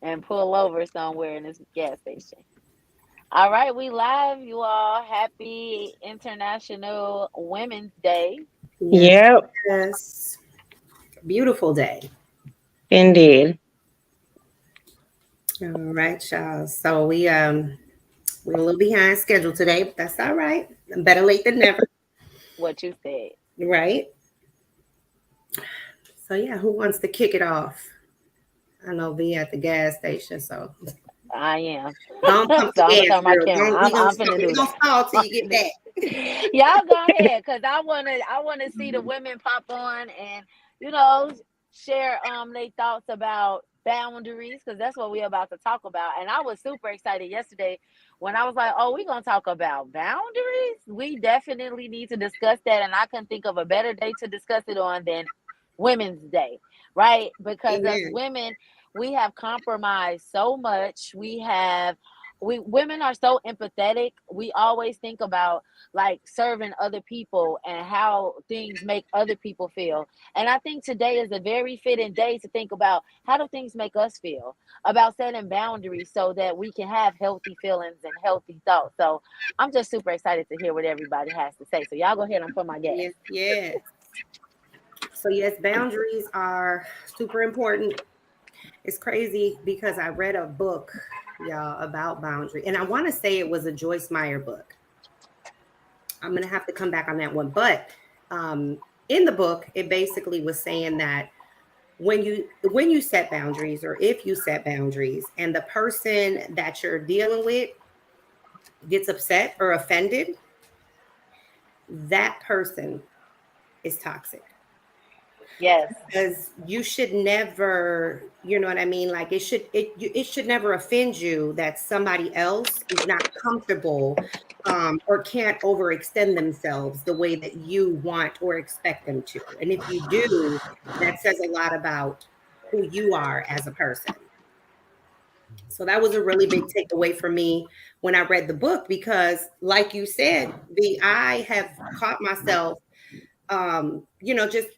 and pull over somewhere in this gas station. All right, we live, you all. Happy International Women's Day. Yep, Yes. Beautiful day. indeed. All right, y'all. So we're a little behind schedule today, but that's all right. Better late than never, What you said. right? So yeah, who wants to kick it off? I know V at the gas station, so I am. don't pump So the I'm gonna gas, turn my girl. camera. Don't I'm finna we do gonna that. stall till I'm you get finna back. Y'all go ahead, cause I wanna see the women pop on and you know share their thoughts about boundaries, cause that's what we're about to talk about. And I was super excited yesterday when I was like, oh, we're gonna talk about boundaries. We definitely need to discuss that, and I couldn't think of a better day to discuss it on than Women's Day, right? Because as Amen. women, we have compromised so much. We women are so empathetic. We always think about like serving other people and how things make other people feel. And I think today is a very fitting day to think about how do things make us feel, about setting boundaries so that we can have healthy feelings and healthy thoughts. So I'm just super excited to hear what everybody has to say. So y'all go ahead and put my gas. Yes, yes. So yes, boundaries are super important. It's crazy because I read a book, y'all, about boundary, and I want to say it was a Joyce Meyer book. I'm gonna have to come back on that one, but um, in the book, it basically was saying that when you set boundaries, or if you set boundaries, and the person that you're dealing with gets upset or offended, that person is toxic. Yes, Because you should never, you know what I mean, like it should never offend you that somebody else is not comfortable, or can't overextend themselves the way that you want or expect them to. And if you do, that says a lot about who you are as a person. So that was a really big takeaway for me when I read the book, because like you said, the I have caught myself, just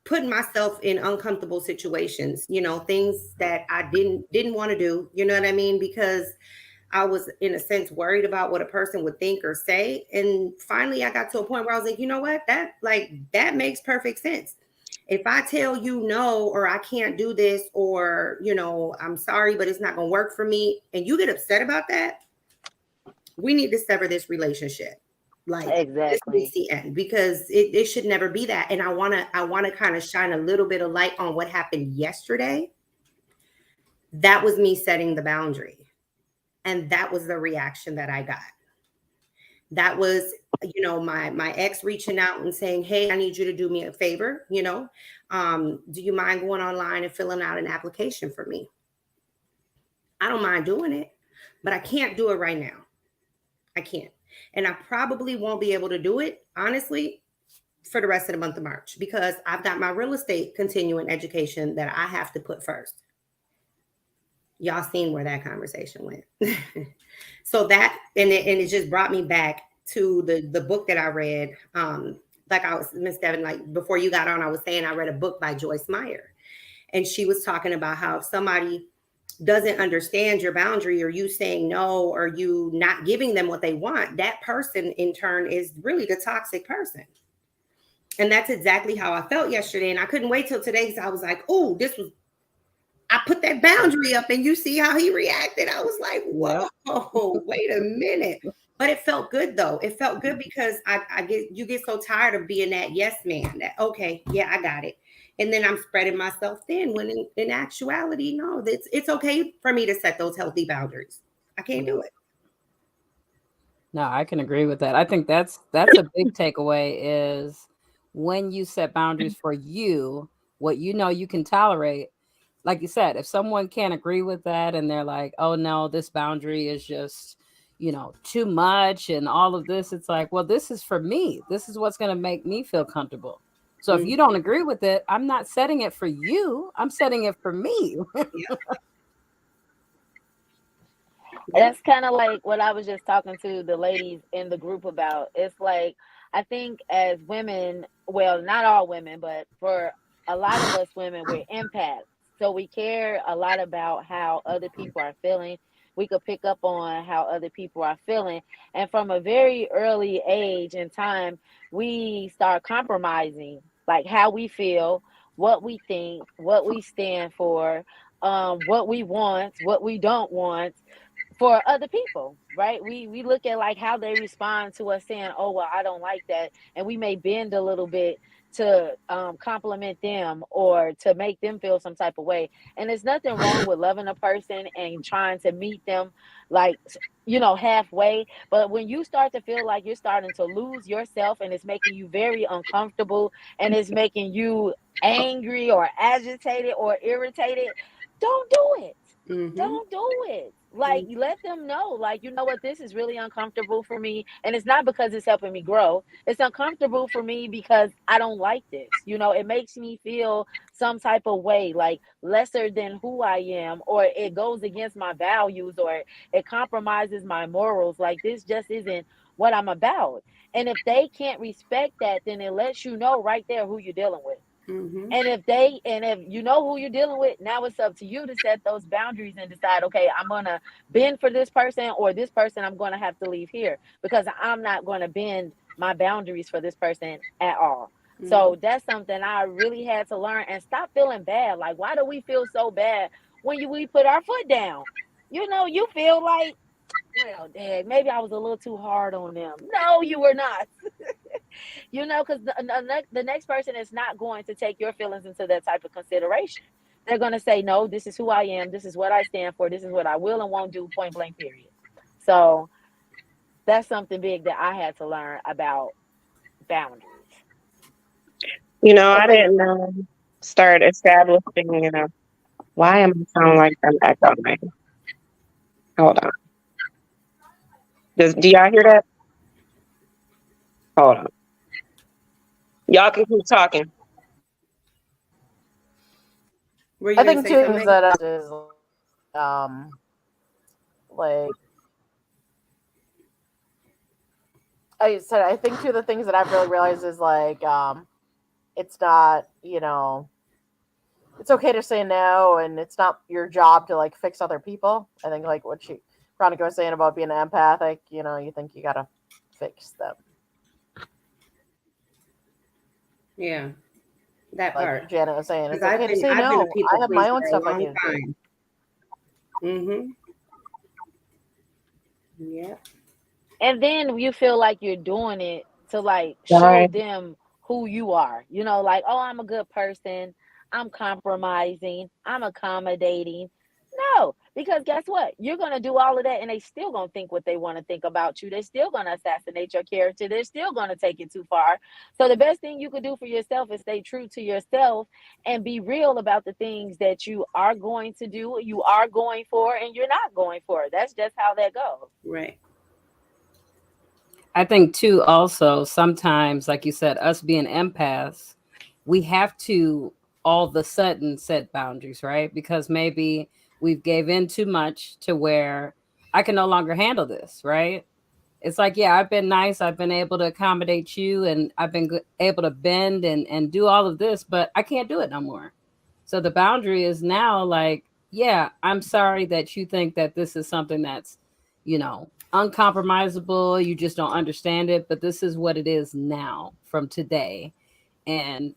putting myself in uncomfortable situations, things that I didn't want to do, you know what I mean? Because I was in a sense worried about what a person would think or say. And finally I got to a point where I was like, you know what? That makes perfect sense. If I tell you no, or I can't do this, or I'm sorry, but it's not going to work for me, and you get upset about that, we need to sever this relationship. Like, this needs exactly. to end, because it should never be that. And I want to kind of shine a little bit of light on what happened yesterday. That was me setting the boundary, and that was the reaction that I got. That was, my ex reaching out and saying, hey, I need you to do me a favor. Do you mind going online and filling out an application for me? I don't mind doing it, but I can't do it right now. I can't. And I probably won't be able to do it, honestly, for the rest of the month of March, because I've got my real estate continuing education that I have to put first. Y'all seen where that conversation went. So that, and it just brought me back to the book that I read. Like I was, Miss Devin, like before you got on, I was saying I read a book by Joyce Meyer, and she was talking about how if somebody doesn't understand your boundary, or you saying no, or you not giving them what they want, that person in turn is really the toxic person. And that's exactly how I felt yesterday. And I couldn't wait till today, because I was like, oh, I put that boundary up, and you see how he reacted. I was like, Yep. whoa, wait a minute. But it felt good though. It felt good because you get so tired of being that yes man, that okay, yeah, I got it. And then I'm spreading myself thin, when in actuality, no, it's okay for me to set those healthy boundaries. I can't Yeah. do it. No, I can agree with that. I think that's a big takeaway is when you set boundaries for you, what you know you can tolerate. Like you said, if someone can't agree with that and they're like, "Oh no, this boundary is just, too much and all of this," it's like, "Well, this is for me. This is what's going to make me feel comfortable." So if Mm, you don't agree with it, I'm not setting it for you. I'm setting it for me. yep, yep. That's kind of like what I was just talking to the ladies in the group about. It's like, I think as women, well, not all women, but for a lot of us women, we're empaths. So we care a lot about how other people are feeling. We could pick up on how other people are feeling. And from a very early age and time, we start compromising like how we feel, what we think, what we stand for, what we want, what we don't want for other people, right? We look at like how they respond to us saying, oh well, I don't like that, and we may bend a little bit to compliment them or to make them feel some type of way. And there's nothing wrong with loving a person and trying to meet them like, you know, halfway. But when you start to feel like you're starting to lose yourself and it's making you very uncomfortable and it's making you angry or agitated or irritated, don't do it. Don't do it. Like, let them know, like, you know what, this is really uncomfortable for me. And it's not because it's helping me grow. It's uncomfortable for me because I don't like this. You know, it makes me feel some type of way, like lesser than who I am, or it goes against my values, or it compromises my morals. Like, this just isn't what I'm about. And if they can't respect that, then it lets you know right there who you're dealing with. And if you know who you're dealing with, now it's up to you to set those boundaries and decide, okay, I'm gonna bend for this person, or this person I'm gonna have to leave here because I'm not gonna bend my boundaries for this person at all. So that's something I really had to learn and stop feeling bad. Like, why do we feel so bad when we put our foot down? You know, you feel like, well, dang, maybe I was a little too hard on them. No, you were not. You know, because the next person is not going to take your feelings into that type of consideration. They're going to say, no, this is who I am. This is what I stand for. This is what I will and won't do, point blank, period. So that's something big that I had to learn about boundaries. You know, I And when, didn't start establishing, why am I sounding like I'm echoing? Hold on. Do y'all hear that? Hold on. Y'all can keep talking. Were you I gonna think say two things something? that is like I said, I think two of the things that I've really realized is like it's not, it's okay to say no, and it's not your job to like fix other people. I think like what Veronica was saying about being empathic, you think you gotta fix them. Yeah, that Like part. Janet was saying, it's Because okay to say I've been a no. people I have pleaser my own for a stuff I long need to do. time. Yeah. and then you feel like you're doing it to like show Right. them who you are. You know, like, oh, I'm a good person. I'm compromising. I'm accommodating. No, because guess what? You're going to do all of that and they still going to think what they want to think about you. They're still going to assassinate your character. They're still going to take it too far. So the best thing you could do for yourself is stay true to yourself and be real about the things that you are going to do, you are going for, and you're not going for. That's just how that goes. Right. I think too, also sometimes, like you said, us being empaths, we have to all of a sudden set boundaries, right? Because maybe we've gave in too much to where I can no longer handle this, right? It's like, yeah, I've been nice. I've been able to accommodate you and I've been able to bend and do all of this, but I can't do it no more. So the boundary is now like, yeah, I'm sorry that you think that this is something that's, uncompromisable. You just don't understand it, but this is what it is now from today. And,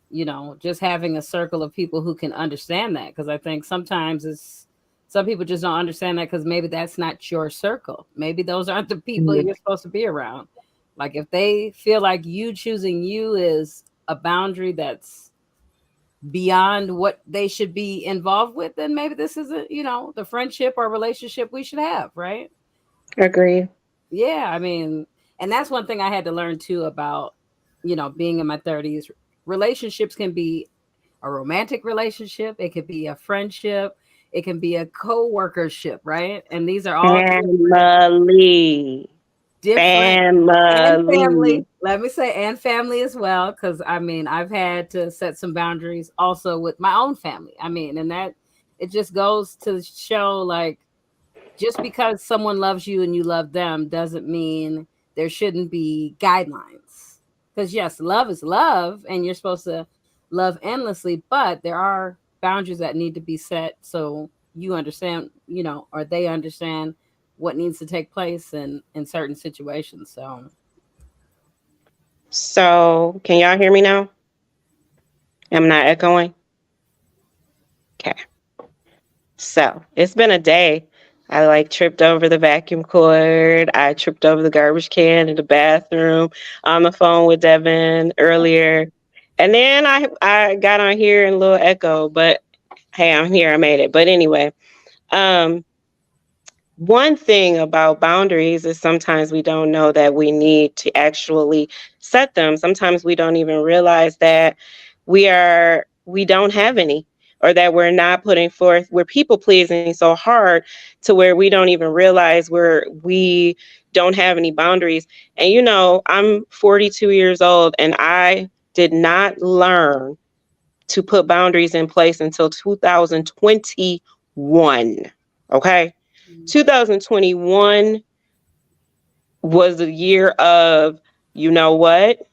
just having a circle of people who can understand that. Cause I think sometimes some people just don't understand that because maybe that's not your circle. Maybe those aren't the people Mhm. you're supposed to be around. Like if they feel like you choosing you is a boundary that's beyond what they should be involved with, then maybe this isn't, the friendship or relationship we should have, right? Agree. Yeah, I mean, and that's one thing I had to learn too about, being in my 30s. Relationships can be a romantic relationship, it could be a friendship, it can be a co-workership, right? And these are all Family. different and family. Family. Let me say, and family as well, because I mean, I've had to set some boundaries also with my own family. I mean, and that it just goes to show like just because someone loves you and you love them doesn't mean there shouldn't be guidelines. Because yes, love is love, and you're supposed to love endlessly, but there are boundaries that need to be set so you understand, or they understand what needs to take place in certain situations. So, can y'all hear me now? I'm not echoing. Okay. So, it's been a day. I like tripped over the vacuum cord. I tripped over the garbage can in the bathroom, on the phone with Devin earlier. And then I got on here in a little echo, but hey, I'm here. I made it. But anyway, one thing about boundaries is sometimes we don't know that we need to actually set them. Sometimes we don't even realize that we don't have any, or that we're not putting forth, we're people pleasing so hard to where we don't even realize we don't have any boundaries. And I'm 42 years old and I did not learn to put boundaries in place until 2021. Okay. 2021 was the year of, you know what?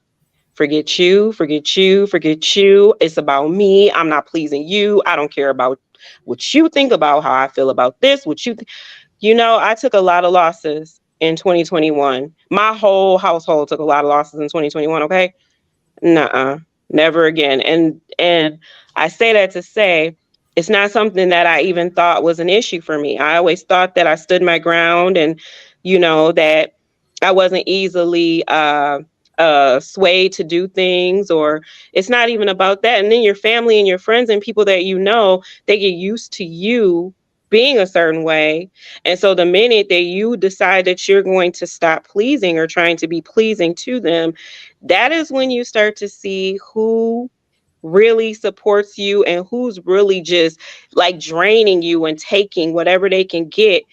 Forget you, forget you, forget you. It's about me. I'm not pleasing you. I don't care about what you think about how I feel about this. I took a lot of losses in 2021. My whole household took a lot of losses in 2021. Okay. Nuh-uh. Never again. And I say that to say it's not something that I even thought was an issue for me. I always thought that I stood my ground and, that I wasn't easily swayed to do things, or it's not even about that. And then your family and your friends and people that they get used to you being a certain way. And so the minute that you decide that you're going to stop pleasing or trying to be pleasing to them, that is when you start to see who really supports you and who's really just like draining you and taking whatever they can get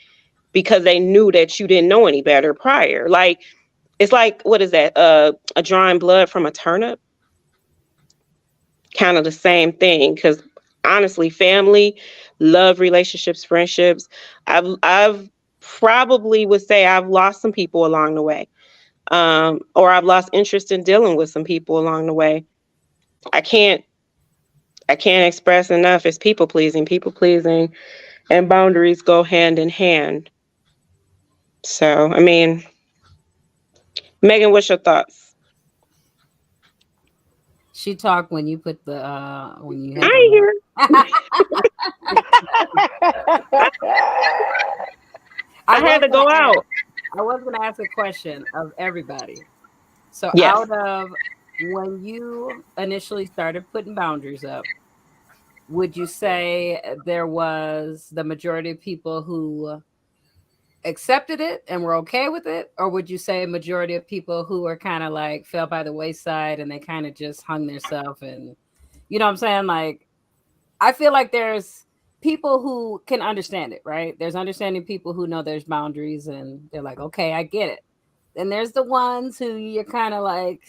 because they knew that you didn't know any better prior. Like, it's like, what is that? A drawing blood from a turnip? Kind of the same thing. Because honestly, family, love, relationships, friendships, I've probably would say I've lost some people along the way. Or I've lost interest in dealing with some people along the way. I can't express enough. It's people pleasing and boundaries go hand in hand. So, I mean, Megan, what's your thoughts? She talked when you put the when you had I ain't here. I had to go out. I was going to ask a question of everybody. So Yes. Out of when you initially started putting boundaries up, would you say there was the majority of people who accepted it and were okay with it? Or would you say a majority of people who are kind of like fell by the wayside and they kind of just hung themselves? And you know what I'm saying? Like, I feel like there's people who can understand it, right? There's understanding people who know there's boundaries and they're like, okay, I get it. Then there's the ones who you're kind of like,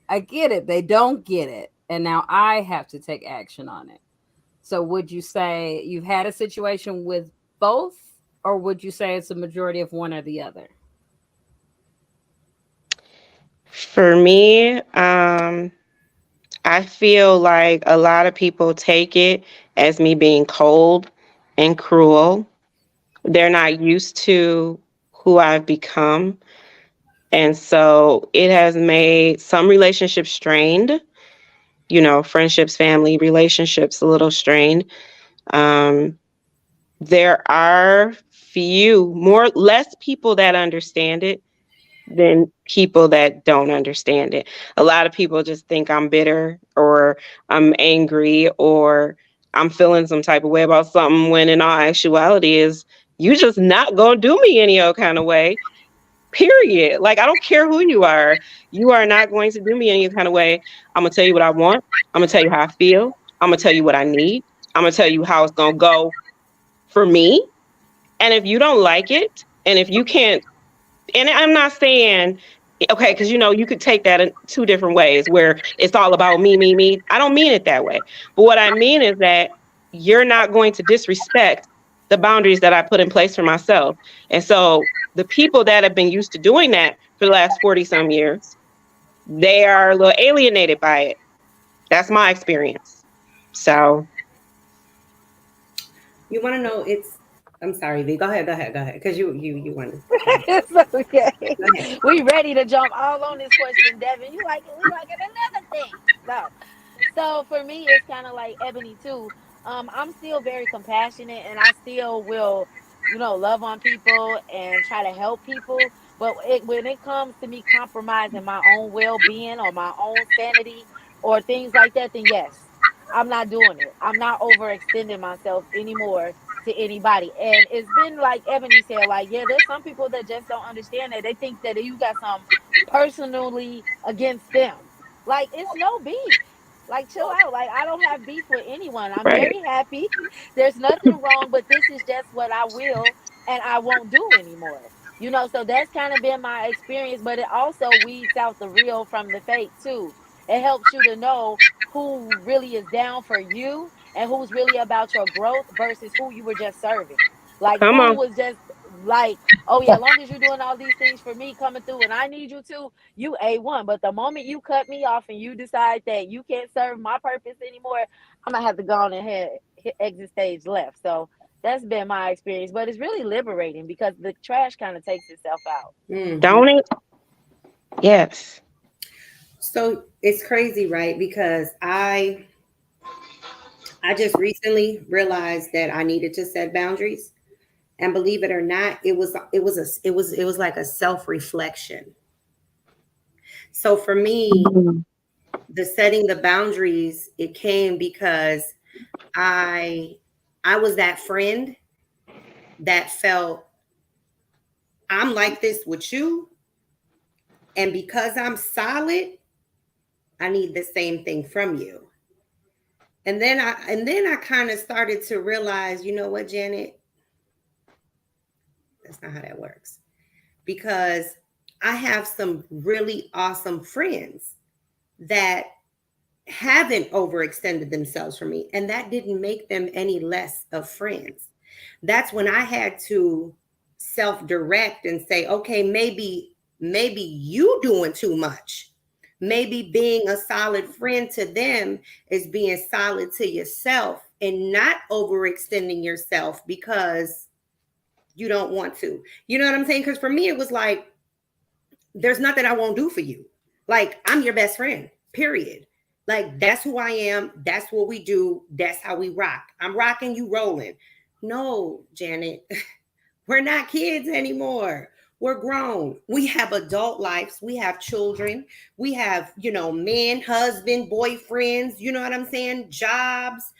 I get it. They don't get it. And now I have to take action on it. So would you say you've had a situation with both, or would you say it's a majority of one or the other? For me, I feel like a lot of people take it as me being cold and cruel. They're not used to who I've become. And so it has made some relationships strained, friendships, family relationships a little strained. There are less people that understand it than people that don't understand it. A lot of people just think I'm bitter or I'm angry or I'm feeling some type of way about something, when in all actuality is you just not gonna do me any old kind of way. Period. Like, I don't care who you are not going to do me any kind of way. I'm gonna tell you what I want. I'm gonna tell you how I feel. I'm gonna tell you what I need. I'm gonna tell you how it's gonna go for me. And if you don't like it, and if you can't, and I'm not saying, okay, because you could take that in two different ways where it's all about me, me, me. I don't mean it that way. But what I mean is that you're not going to disrespect the boundaries that I put in place for myself. And so the people that have been used to doing that for the last 40 some years, they are a little alienated by it. That's my experience. So You want to know? I'm sorry, V. Go ahead. Because you want to. It's okay. Go ahead. We ready to jump all on this question, Devin. You like it? We like it. Another thing. No. So for me, it's kind of like Ebony too. I'm still very compassionate, and I still will, love on people and try to help people. But when it comes to me compromising my own well-being or my own sanity or things like that, then yes, I'm not doing it. I'm not overextending myself anymore to anybody. And it's been like Ebony said, like, yeah, there's some people that just don't understand that. They think that you got some personally against them. Like, it's no beef. Like, chill out. Like, I don't have beef with anyone. I'm Right. very happy. There's nothing wrong, but this is just what I will and I won't do anymore. So that's kind of been my experience, but it also weeds out the real from the fake too. It helps you to know who really is down for you and who's really about your growth versus who you were just serving. Like, Come who on. was just like, oh yeah, as long as you're doing all these things for me coming through and I need you to, you A1. But the moment you cut me off and you decide that you can't serve my purpose anymore, I'm gonna have to go on ahead, hit exit stage left. So that's been my experience. But it's really liberating because the trash kind of takes itself out. Mhm. Don't it? Yes. So it's crazy, right? Because I just recently realized that I needed to set boundaries, and believe it or not, it was like a self reflection. So for me, Mhm. the setting the boundaries, it came because I I was that friend that felt I'm like this with you, and because I'm solid, I need the same thing from you. And then I kind of started to realize, you know what, Janet, that's not how that works. Because I have some really awesome friends that haven't overextended themselves for me, and that didn't make them any less of friends. That's when I had to self-direct and say, okay, maybe you doing too much. Maybe being a solid friend to them is being solid to yourself and not overextending yourself because you don't want to. You know what I'm saying? Because for me, it was like, there's nothing I won't do for you. Like, I'm your best friend, period. Like, that's who I am. That's what we do. That's how we rock. I'm rocking, you rolling. No, Janet, we're not kids anymore. We're grown. We have adult lives. We have children. We have, men, husband, boyfriends, you know what I'm saying? Jobs,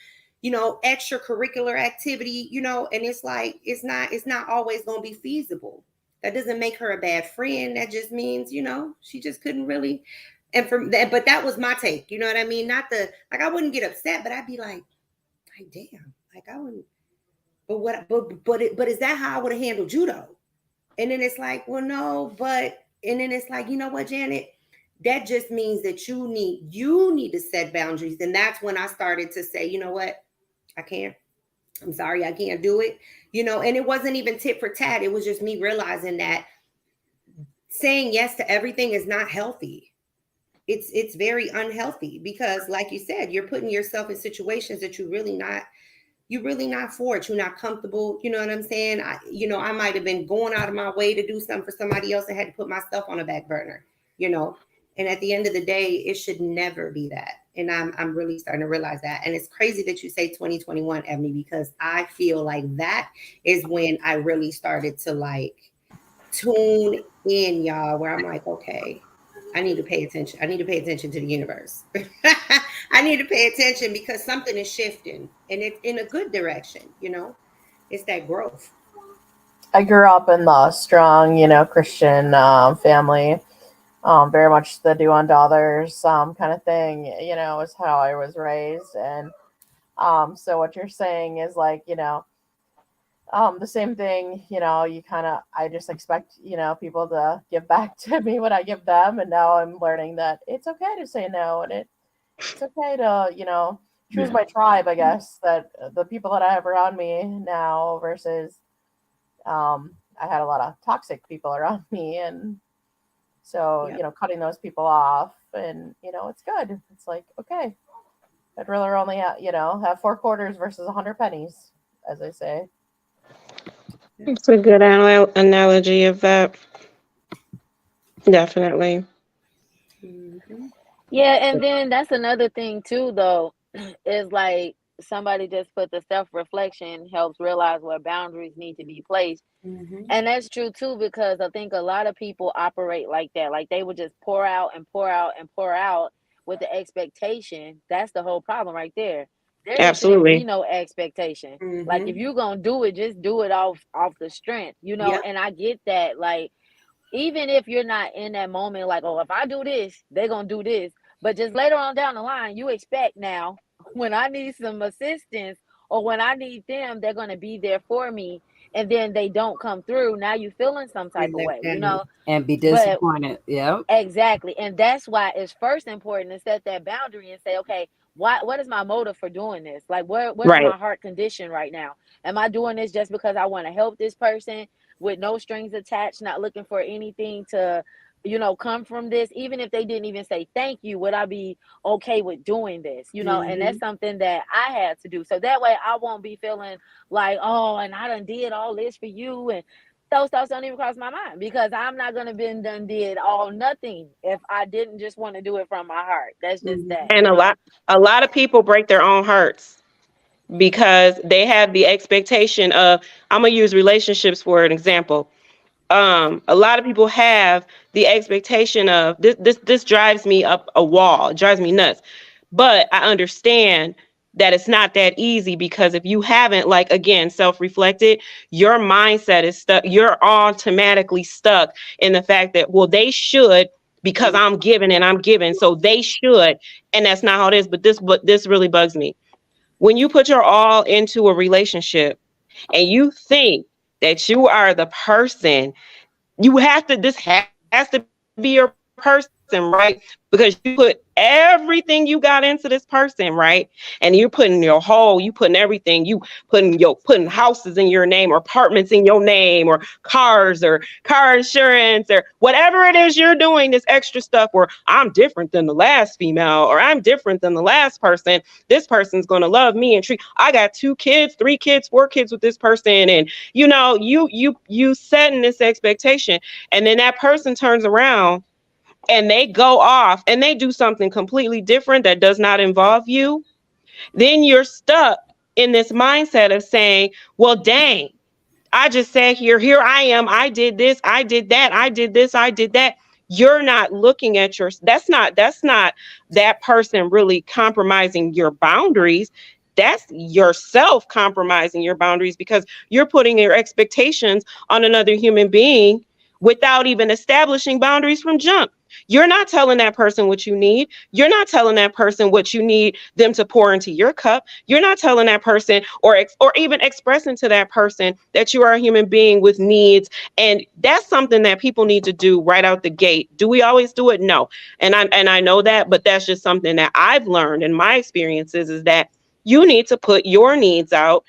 extracurricular activity, and it's like, it's not always going to be feasible. That doesn't make her a bad friend. That just means, she just couldn't really. And from that, but that was my take. You know what I mean? Not the, like, I wouldn't get upset, but I'd be like, damn, like I wouldn't. But what? But is that how I would have handled judo? And then it's like, well, no, but and then it's like, you know what, Janet? That just means that you need to set boundaries. And that's when I started to say, you know what? I can't. I'm sorry, I can't do it. And it wasn't even tit for tat. It was just me realizing that saying yes to everything is not healthy. It's very unhealthy because, like you said, you're putting yourself in situations that you're really not for it. You're not comfortable. You know what I'm saying? I might have been going out of my way to do something for somebody else and had to put myself on a back burner, you know. And at the end of the day, it should never be that. And I'm really starting to realize that. And it's crazy that you say 2021, Ebony, because I feel like that is when I really started to like tune in, y'all, where I'm like, okay, I need to pay attention. I need to pay attention to the universe. I need to pay attention because something is shifting and it's in a good direction. It's that growth. I grew up in the strong, Christian family. Very much the do unto others kind of thing, is how I was raised. And so what you're saying is like, the same thing, you kind of, I just expect, people to give back to me what I give them. And now I'm learning that it's okay to say no. And it's okay to, choose my tribe, I guess, that the people that I have around me now versus, I had a lot of toxic people around me. And so, Yeah. cutting those people off and, it's good. It's like, okay, I'd rather only, have 4 quarters versus 100 pennies. as I say. It's a good analogy of that. Definitely. Mhm. Yeah, and then that's another thing too, though, is like somebody just put the self-reflection helps realize where boundaries need to be placed. Mhm. And that's true too, because I think a lot of people operate like that. Like they would just pour out and pour out and pour out with the expectation. That's the whole problem right there. There just shouldn't be Absolutely. no expectation. Like if Mhm. you're gonna do it, just do it off the strength, you know. Yep. And I get that, like even if you're not in that moment, like, oh, if I do this, they're gonna do this. But just later on down the line, you expect now when I need some assistance or when I need them, they're gonna be there for me. And then they don't come through. Now you feeling some You're type of let way, you down. know? And be But disappointed. Yep. exactly. And that's why it's first important to set that boundary and say, okay, what is my motive for doing this? Like what is Right. my heart condition right now? Am I doing this just because I want to help this person with no strings attached, not looking for anything to, come from this? Even if they didn't even say thank you, would I be okay with doing this? And that's Mhm. something that I had to do. So that way I won't be feeling like, oh, and I done did all this for you, and those thoughts don't even cross my mind because I'm not gonna been done did all nothing if I didn't just want to do it from my heart. That's just Mhm. that, And a lot of people break their own hearts because they have the expectation of, I'm gonna use relationships for an example. A lot of people have the expectation of this drives me up a wall, it drives me nuts. But I understand that it's not that easy because if you haven't, like, again, self-reflected, your mindset is stuck. You're automatically stuck in the fact that, well, they should, because I'm giving and I'm giving, so they should. And that's not how it is. But this really bugs me. When you put your all into a relationship and you think that you are the person, this has to be your person, right? Because you put everything you got into this person, right? And you putting everything, you putting houses in your name or apartments in your name or cars or car insurance or whatever it is you're doing, this extra stuff where I'm different than the last female or I'm different than the last person. This person's going to love me and treat. I got 2 kids, 3 kids, 4 kids with this person, and you setting this expectation, and then that person turns around and they go off and they do something completely different that does not involve you. Then you're stuck in this mindset of saying, well, dang, I just sat here I am, I did this, I did that, I did this, I did that. You're not looking at that's not that person really compromising your boundaries. That's yourself compromising your boundaries because you're putting your expectations on another human being without even establishing boundaries from jump. You're not telling that person what you need. You're not telling that person what you need them to pour into your cup. You're not telling that person or even expressing to that person that you are a human being with needs. And that's something that people need to do right out the gate. Do we always do it? No. And I know that, but that's just something that I've learned in my experiences is that you need to put your needs out,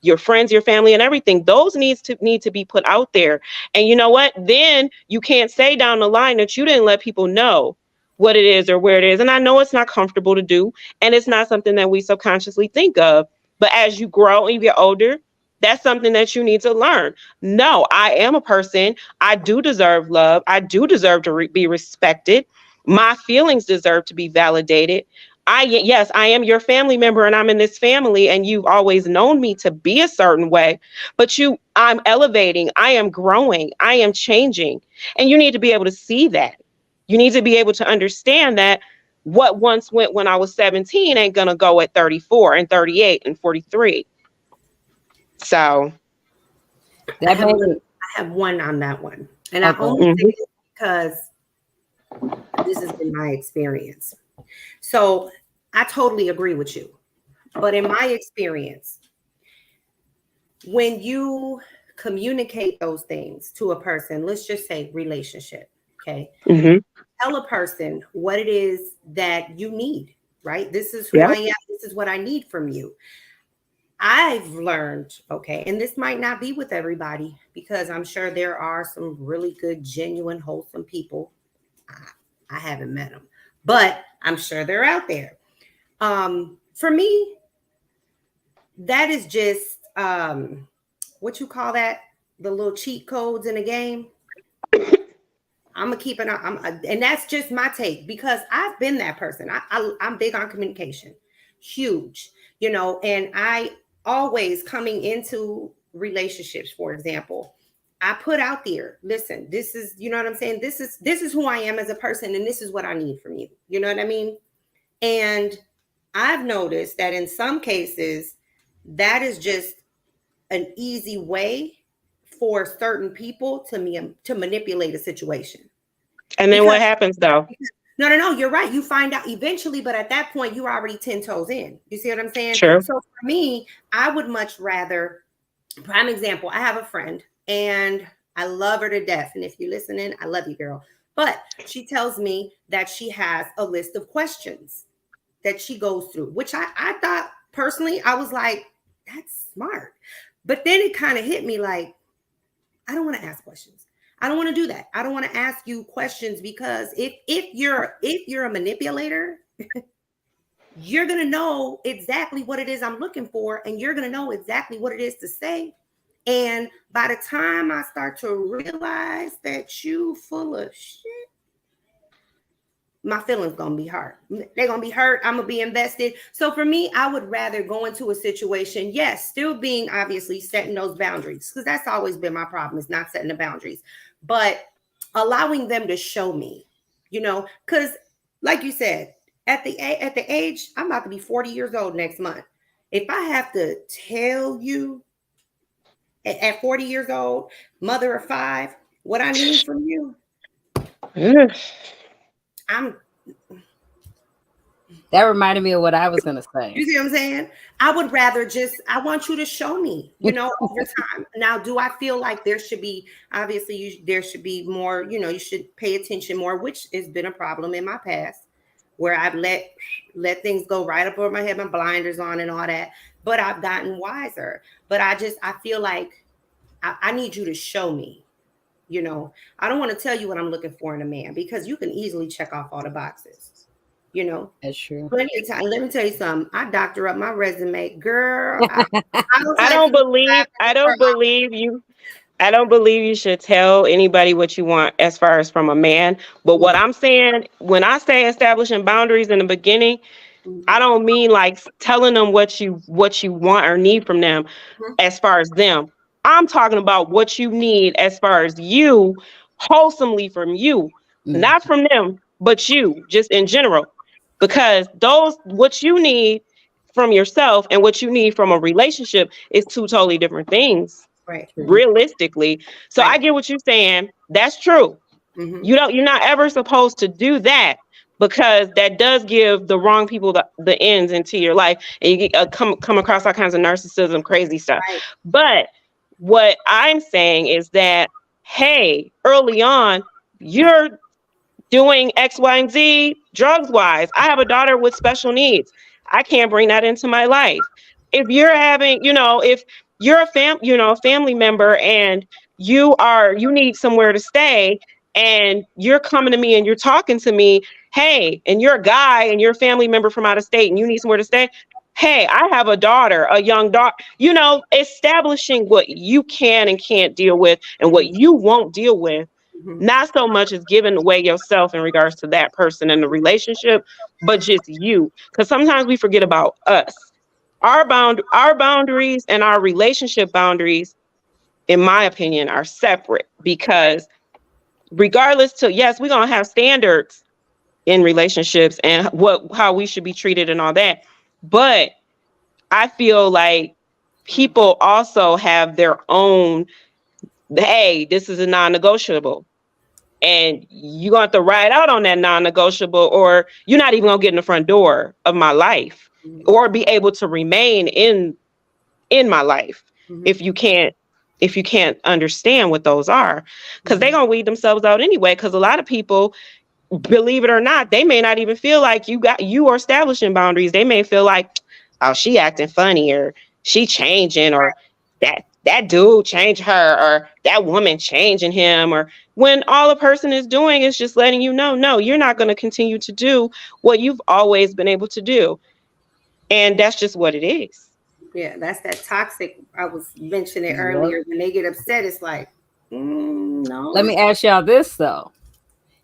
your friends, your family, and everything. Those need to be put out there. And you know what? Then you can't say down the line that you didn't let people know what it is or where it is. And I know it's not comfortable to do, and it's not something that we subconsciously think of. But as you grow and you get older, that's something that you need to learn. No, I am a person. I do deserve love. I do deserve to be respected. My feelings deserve to be validated. Yes, I am your family member and I'm in this family and you've always known me to be a certain way, but I'm elevating, I am growing, I am changing. And you need to be able to see that. You need to be able to understand that what once went when I was 17 ain't gonna go at 34 and 38 and 43. So, I That have, made me I have one on that one. And I okay. only say this because this has been my experience. So I totally agree with you. But in my experience, when you communicate those things to a person, let's just say relationship, okay? mm-hmm. Tell a person what it is that you need, right? This is who Yeah. I am. This is what I need from you. I've learned, okay, and this might not be with everybody because I'm sure there are some really good, genuine, wholesome people. I haven't met them, but I'm sure they're out there. For me, that is just what you call that? The little cheat codes in the game. I'm gonna keep an eye, and that's just my take because I've been that person. I'm big on communication, huge, and I always coming into relationships, for example, I put out there, listen, this is, you know what I'm saying? This is who I am as a person, and this is what I need from you. You know what I mean? And I've noticed that in some cases, that is just an easy way for certain people to manipulate a situation. And then what happens though? No, you're right. You find out eventually, but at that point, you're already 10 toes in. You see what I'm saying? Sure. So for me, I would much rather, prime example, I have a friend and I love her to death. And if you're listening, I love you, girl. But she tells me that she has a list of questions that she goes through, which I thought personally, I was like, that's smart. But then it kind of hit me like, I don't want to ask questions. I don't want to do that. I don't want to ask you questions because if you're a manipulator, you're going to know exactly what it is I'm looking for, and you're going to know exactly what it is to say. And by the time I start to realize that you full of shit, my feelings gonna be hurt. They're gonna be hurt. I'm gonna be invested. So for me, I would rather go into a situation, yes, still being obviously setting those boundaries, because that's always been my problem, is not setting the boundaries, but allowing them to show me, because like you said, at the age, I'm about to be 40 years old next month. If I have to tell you at 40 years old, mother of 5, what I need from you, that reminded me of what I was gonna say. You see what I'm saying? I would rather I want you to show me, over time. Now, do I feel like there should be, obviously there should be more, you should pay attention more, which has been a problem in my past where I've let things go right up over my head, my blinders on and all that, but I've gotten wiser. But I feel like I need you to show me. I don't want to tell you what I'm looking for in a man because you can easily check off all the boxes. That's true. Plenty of time. Let me tell you something. I doctor up my resume, girl. I don't believe you should tell anybody what you want as far as from a man. But what I'm saying, when I say establishing boundaries in the beginning, I don't mean like telling them what you want or need from them as far as them. I'm talking about what you need as far as you, wholesomely from you, not from them, but you, just in general. Because what you need from yourself and what you need from a relationship is two totally different things, right? Realistically. So right. I get what you're saying. That's true. Mm-hmm. You're not ever supposed to do that, because that does give the wrong people the ends into your life, and you get, come across all kinds of narcissism, crazy stuff. Right. But what I'm saying is that, hey, early on, you're doing X, Y, and Z drugs wise. I have a daughter with special needs. I can't bring that into my life. If you're having, if you're a family member and you need somewhere to stay, and you're coming to me and you're talking to me, hey, and you're a guy and you're a family member from out of state and you need somewhere to stay. Hey, I have a daughter, a young daughter, establishing what you can and can't deal with and what you won't deal with. Mm-hmm. Not so much as giving away yourself in regards to that person in the relationship, but just you. Because sometimes we forget about us. Our boundaries and our relationship boundaries, in my opinion, are separate, because regardless yes, we're going to have standards in relationships and how we should be treated and all that. But I feel like people also have their own, hey, this is a non-negotiable. And you're going to have to ride out on that non-negotiable, or you're not even going to get in the front door of my life, or be able to remain in my life. Mm-hmm. if you can't understand what those are, because they're going to weed themselves out anyway. Because a lot of people, believe it or not, they may not even feel like you are establishing boundaries. They may feel like, oh, she acting funny, or she changing, or that dude changed her, or that woman changing him, or when all a person is doing is just letting you know, no, you're not going to continue to do what you've always been able to do. And that's just what it is. Yeah, that's that toxic. I was mentioning earlier. When they get upset, it's like, no. Let me ask y'all this though.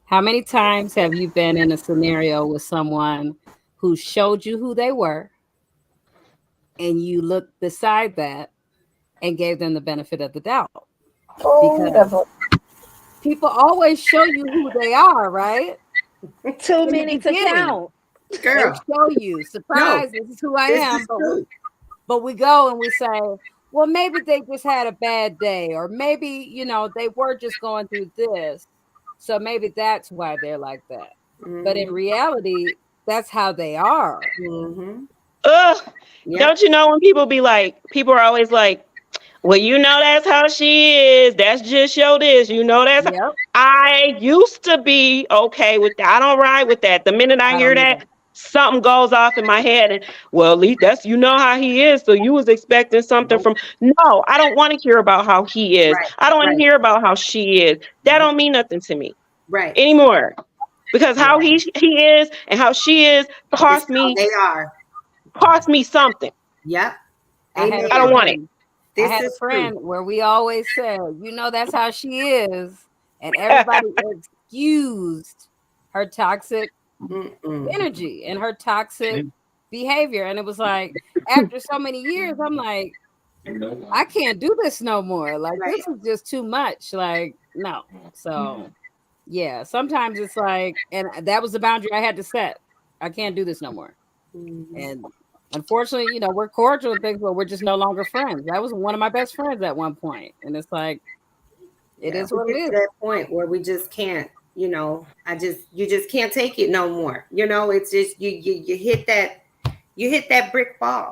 How many times have you been in a scenario with someone who showed you who they were and you looked beside that and gave them the benefit of the doubt? Because people always show you who they are, right? Too many to count. Girl, they show you, surprise, this is who I am. But we go and we say, well, maybe they just had a bad day, or maybe, you know, they were just going through this. So maybe that's why they're like that. Mm-hmm. But in reality, that's how they are. Mm-hmm. Ugh. Yep. Don't you know when people are always like, well, you know, that's how she is. That's just show this. You know, that's Yep. I used to be okay with that. I don't ride with that. The minute I hear that, something goes off in my head. And well, at least that's, you know how he is. So you was expecting something from, no, I don't want to hear about how he is. Right, I don't want to hear about how she is. That don't mean nothing to me anymore. Because how he is and how she is cost me something. Yep. I don't want it. I had a friend where we always said, you know, that's how she is. And everybody excused her toxic energy and her toxic behavior. And it was like, after so many years, I'm like, I can't do this no more. Like, this is just too much. Like, no. So, yeah, sometimes it's like, and that was the boundary I had to set. I can't do this no more. And unfortunately, you know, we're cordial and things, but we're just no longer friends. That was one of my best friends at one point. And it's like, it is what it is. That point where we just can't, you know, you just can't take it no more. You know, it's just, you hit that brick wall.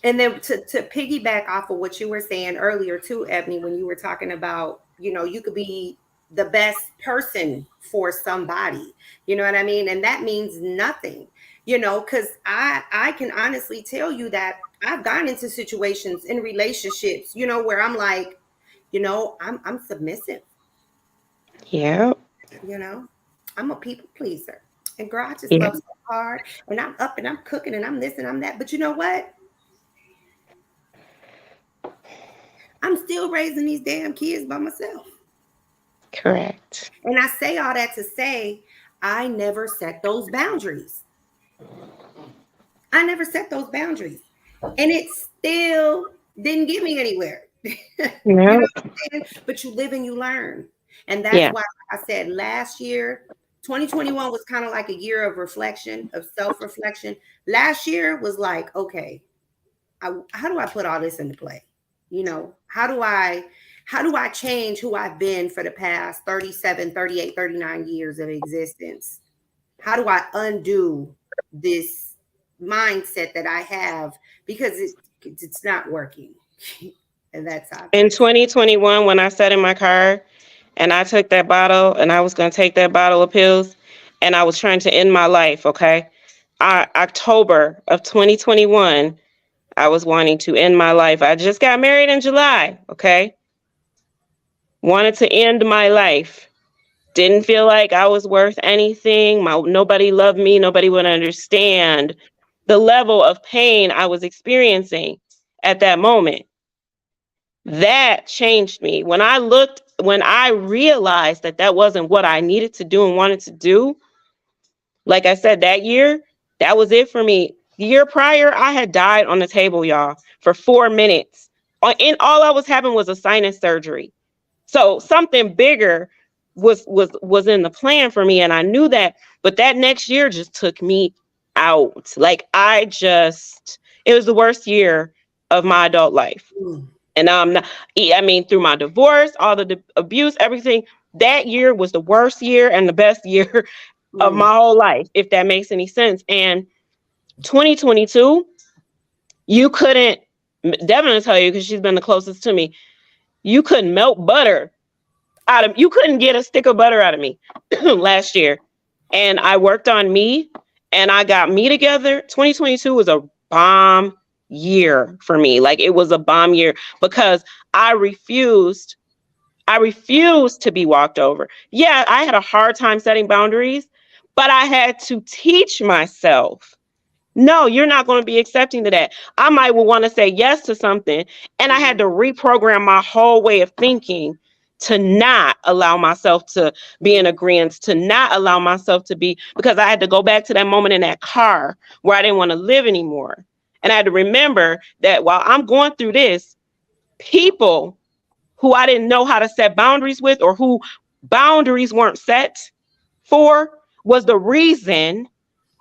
And then to piggyback off of what you were saying earlier too, Ebony, when you were talking about, you know, you could be the best person for somebody, you know what I mean? And that means nothing. You know, because I can honestly tell you that I've gotten into situations in relationships, you know, where I'm like, you know, I'm submissive. Yeah. You know, I'm a people pleaser. And girl, I just love so hard. And I'm up and I'm cooking and I'm this and I'm that. But you know what? I'm still raising these damn kids by myself. Correct. And I say all that to say, I never set those boundaries. I never set those boundaries, and it still didn't get me anywhere. You know what I'm saying? But you live and you learn. And that's why I said last year, 2021 was kind of like a year of reflection, of self-reflection. Last year was like, okay, how do I put all this into play? You know, how do I change who I've been for the past 37, 38, 39 years of existence? How do I undo this mindset that I have, because it's not working? And that's obvious. In 2021, when I sat in my car and I took that bottle and I was going to take that bottle of pills and I was trying to end my life, okay? October of 2021, I was wanting to end my life. I just got married in July, okay? Wanted to end my life. Didn't feel like I was worth anything. Nobody loved me. Nobody would understand the level of pain I was experiencing at that moment. That changed me. When I realized that wasn't what I needed to do and wanted to do, like I said, that year, that was it for me. The year prior, I had died on the table, y'all, for 4 minutes. And all I was having was a sinus surgery. So something bigger was in the plan for me, and I knew that. But that next year just took me out. Like it was the worst year of my adult life. And through my divorce, all the abuse, everything, that year was the worst year and the best year of my whole life, if that makes any sense. And 2022, you couldn't, Devin will tell you, because she's been the closest to me, you couldn't melt butter you couldn't get a stick of butter out of me last year. And I worked on me and I got me together. 2022 was a bomb year for me. Like, it was a bomb year because I refused to be walked over. Yeah, I had a hard time setting boundaries, but I had to teach myself No, you're not going to be accepting to that. I might want to say yes to something, and I had to reprogram my whole way of thinking to not allow myself to be in agreement, to not allow myself to be, because I had to go back to that moment in that car where I didn't want to live anymore. And I had to remember that while I'm going through this, people who I didn't know how to set boundaries with, or who boundaries weren't set for, was the reason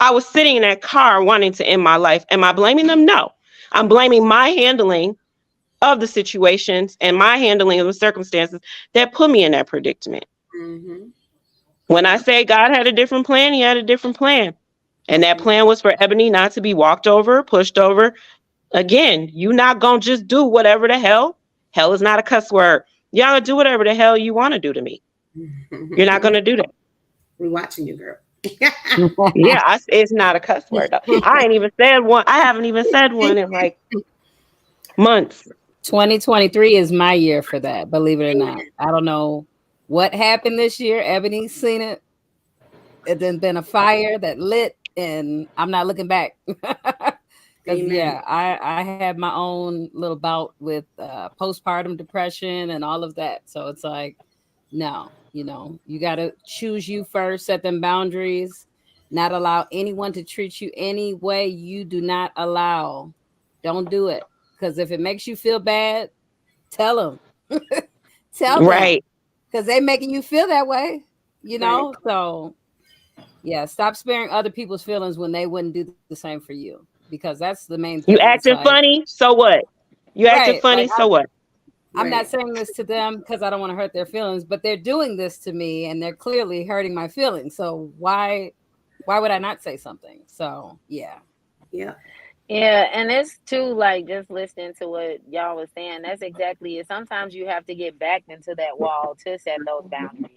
I was sitting in that car wanting to end my life. Am I blaming them? No. I'm blaming my handling of the situations and my handling of the circumstances that put me in that predicament. Mm-hmm. When I say God had a different plan, he had a different plan. And that plan was for Ebony not to be walked over, pushed over. Again, you not going to just do whatever the hell. Hell is not a cuss word. Y'all do whatever the hell you want to do to me. You're not going to do that. We're watching you, girl. Yeah, it's not a cuss word. Though. I ain't even said one. I haven't even said one in like months. 2023 is my year for that, believe it or not. I don't know what happened this year. Ebony's seen it. It's been a fire that lit, and I'm not looking back. Because yeah, I had my own little bout with postpartum depression and all of that. So it's like, no, you got to choose you first, set them boundaries, not allow anyone to treat you any way you do not allow. Don't do it. Because if it makes you feel bad, tell them. Tell right. them. Because they're making you feel that way, Right. So yeah, stop sparing other people's feelings when they wouldn't do the same for you. Because that's the main thing. You acting funny, so what? You acting funny, so what? I'm not saying this to them because I don't want to hurt their feelings, but they're doing this to me and they're clearly hurting my feelings. So why would I not say something? So yeah. Yeah. Yeah, and it's too, like, just listening to what y'all was saying, that's exactly it. Sometimes you have to get back into that wall to set those boundaries.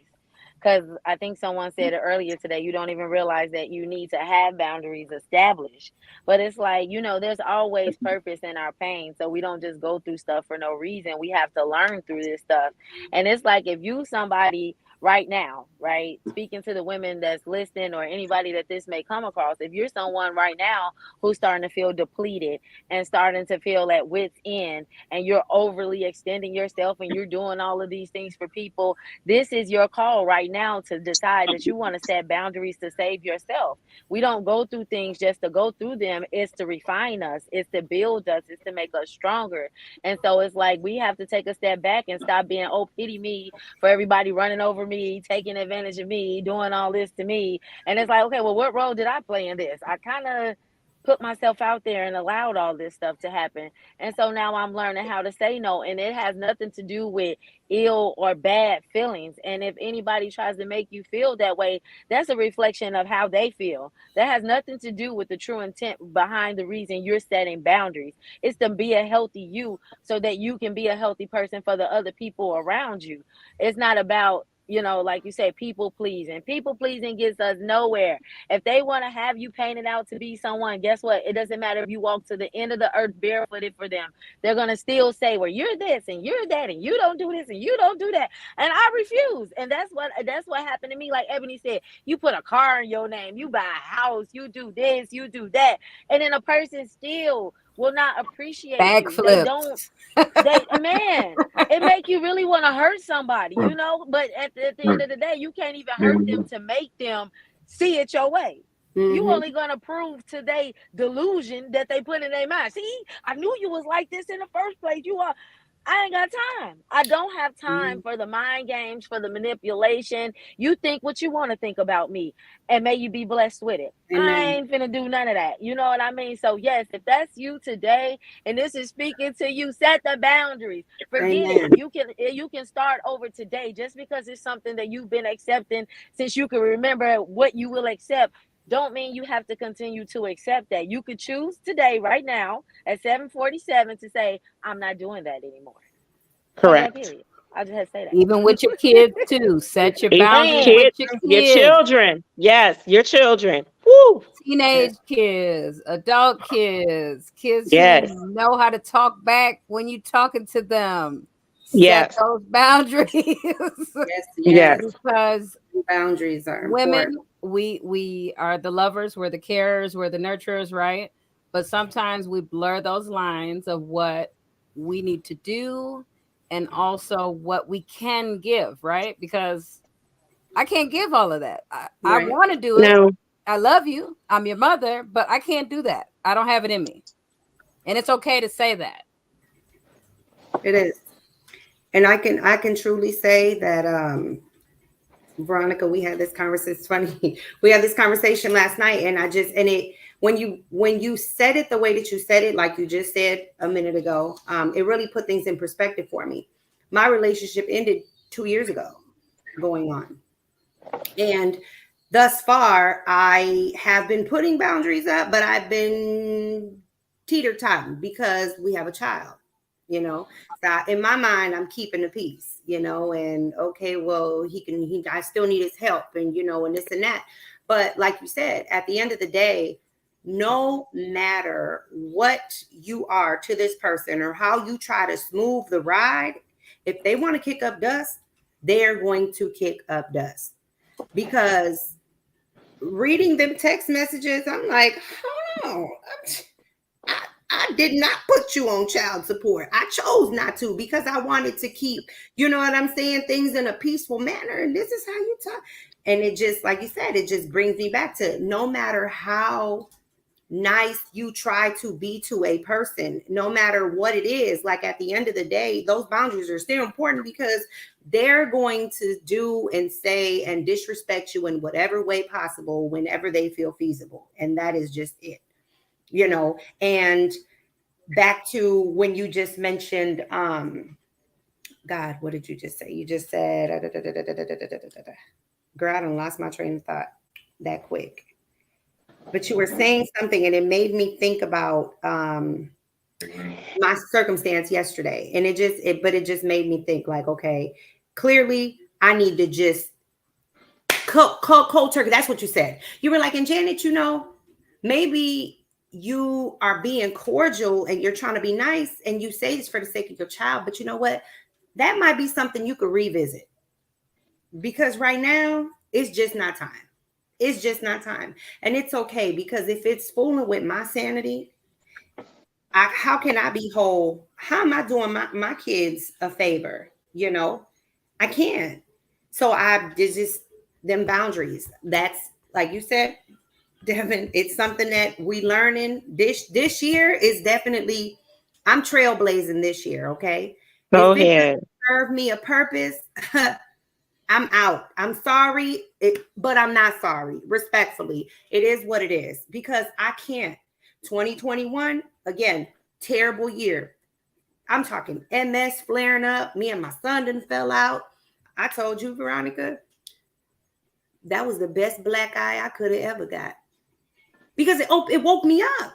Because I think someone said it earlier today, you don't even realize that you need to have boundaries established. But it's like, there's always purpose in our pain. So we don't just go through stuff for no reason. We have to learn through this stuff. And it's like, if you somebody right now, right, speaking to the women that's listening or anybody that this may come across, if you're someone right now who's starting to feel depleted and starting to feel at wit's end, and you're overly extending yourself and you're doing all of these things for people, this is your call right now to decide that you want to set boundaries to save yourself. We don't go through things just to go through them. It's to refine us. It's to build us. It's to make us stronger. And so it's like we have to take a step back and stop being, oh, pity me for everybody running over me, taking advantage of me, doing all this to me. And it's like, okay, well, what role did I play in this? I kind of put myself out there and allowed all this stuff to happen. And so now I'm learning how to say no. And it has nothing to do with ill or bad feelings. And if anybody tries to make you feel that way, that's a reflection of how they feel. That has nothing to do with the true intent behind the reason you're setting boundaries. It's to be a healthy you so that you can be a healthy person for the other people around you. It's not about, like you say, people pleasing. People pleasing gets us nowhere. If they want to have you painted out to be someone, guess what? It doesn't matter if you walk to the end of the earth barefooted for them. They're going to still say, well, you're this and you're that and you don't do this and you don't do that. And I refuse. And that's what happened to me. Like Ebony said, you put a car in your name, you buy a house, you do this, you do that. And then a person still will not appreciate you. They don't. Man, it make you really want to hurt somebody, But at the end of the day, you can't even hurt them to make them see it your way. Mm-hmm. You only gonna prove to their delusion that they put in their mind. See, I knew you was like this in the first place. I ain't got time. I don't have time for the mind games, for the manipulation. You think what you want to think about me, and may you be blessed with it. Amen. I ain't finna do none of that. You know what I mean? So yes, if that's you today, and this is speaking to you, set the boundaries. Forget it. You can start over today. Just because it's something that you've been accepting since you can remember what you will accept, don't mean you have to continue to accept that. You could choose today, right now, at 7:47 to say, I'm not doing that anymore. Correct. I just had to say that. Even with your kids too. Set your boundaries with your kids. Your children. Yes, your children. Woo. Teenage kids, adult kids who know how to talk back when you're talking to them. Set those boundaries. Yes. Because boundaries are women important. we are the lovers, we're the carers, we're the nurturers, right? But sometimes we blur those lines of what we need to do and also what we can give, right? Because I can't give all of that. I Right. want to do it. No. I love you. I'm your mother, but I can't do that. I don't have it in me. And it's okay to say that. It is. And I can truly say that Veronica, we had this conversation. It's funny. We had this conversation last night, and when you said it the way that you said it, like you just said a minute ago, it really put things in perspective for me. My relationship ended 2 years ago, going on. And thus far, I have been putting boundaries up, but I've been teeter-totting because we have a child, So in my mind, I'm keeping the peace, and okay, well, I still need his help and, and this and that. But like you said, at the end of the day, no matter what you are to this person or how you try to smooth the ride, if they want to kick up dust, they're going to kick up dust. Because reading them text messages, I'm like, hold on. I did not put you on child support. I chose not to because I wanted to keep, you know what I'm saying, things in a peaceful manner. And this is how you talk. And it just, like you said, it just brings me back to no matter how nice you try to be to a person, no matter what it is, like at the end of the day, those boundaries are still important because they're going to do and say and disrespect you in whatever way possible whenever they feel feasible. And that is just it, and back to when you just mentioned, God, what did you just say? You just said, girl, I done lost my train of thought that quick. But you were saying something and it made me think about my circumstance yesterday. And it just made me think like, okay, clearly I need to just cold turkey. That's what you said. You were like, and Janet, maybe you are being cordial and you're trying to be nice and you say this for the sake of your child. But you know what? That might be something you could revisit because right now it's just not time. It's just not time. And it's okay because if it's fooling with my sanity, how can I be whole? How am I doing my kids a favor? I can't. So there's just them boundaries. That's like you said, Devin, it's something that we learning this year is definitely, I'm trailblazing this year. Okay. Go if it ahead. doesn't serve me a purpose, I'm out. I'm sorry, but I'm not sorry. Respectfully, it is what it is because I can't. 2021, again, terrible year. I'm talking MS flaring up. Me and my son done fell out. I told you, Veronica, that was the best black eye I could have ever got because it woke me up.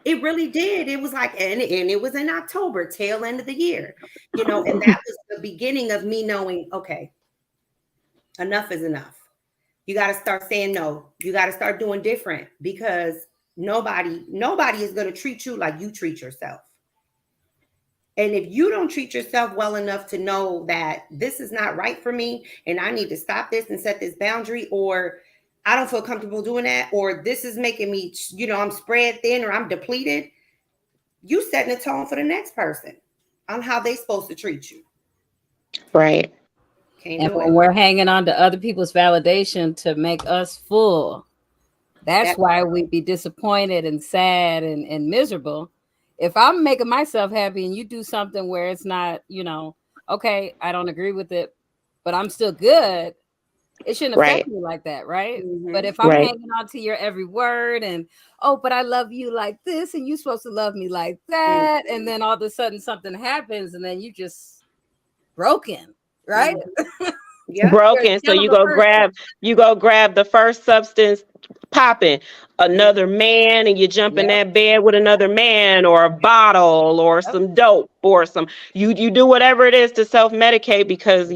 It really did. It was like, and it was in October, tail end of the year, and that was the beginning of me knowing, okay, enough is enough. You got to start saying no. You got to start doing different because nobody is going to treat you like you treat yourself. And if you don't treat yourself well enough to know that this is not right for me and I need to stop this and set this boundary, or I don't feel comfortable doing that, or this is making me, I'm spread thin or I'm depleted, you setting a tone for the next person on how they supposed to treat you. Right. And when we're hanging on to other people's validation to make us full, that's why we'd be disappointed and sad and miserable. If I'm making myself happy and you do something where it's not, okay, I don't agree with it, but I'm still good, it shouldn't affect me like that, right? Mm-hmm. But if I'm hanging on to your every word and, but I love you like this and you're supposed to love me like that, and then all of a sudden something happens and then you just broken. Right? Yeah. Broken. So you go grab the first substance popping, another man, and you jump in that bed with another man or a bottle or some dope or some you do whatever it is to self-medicate because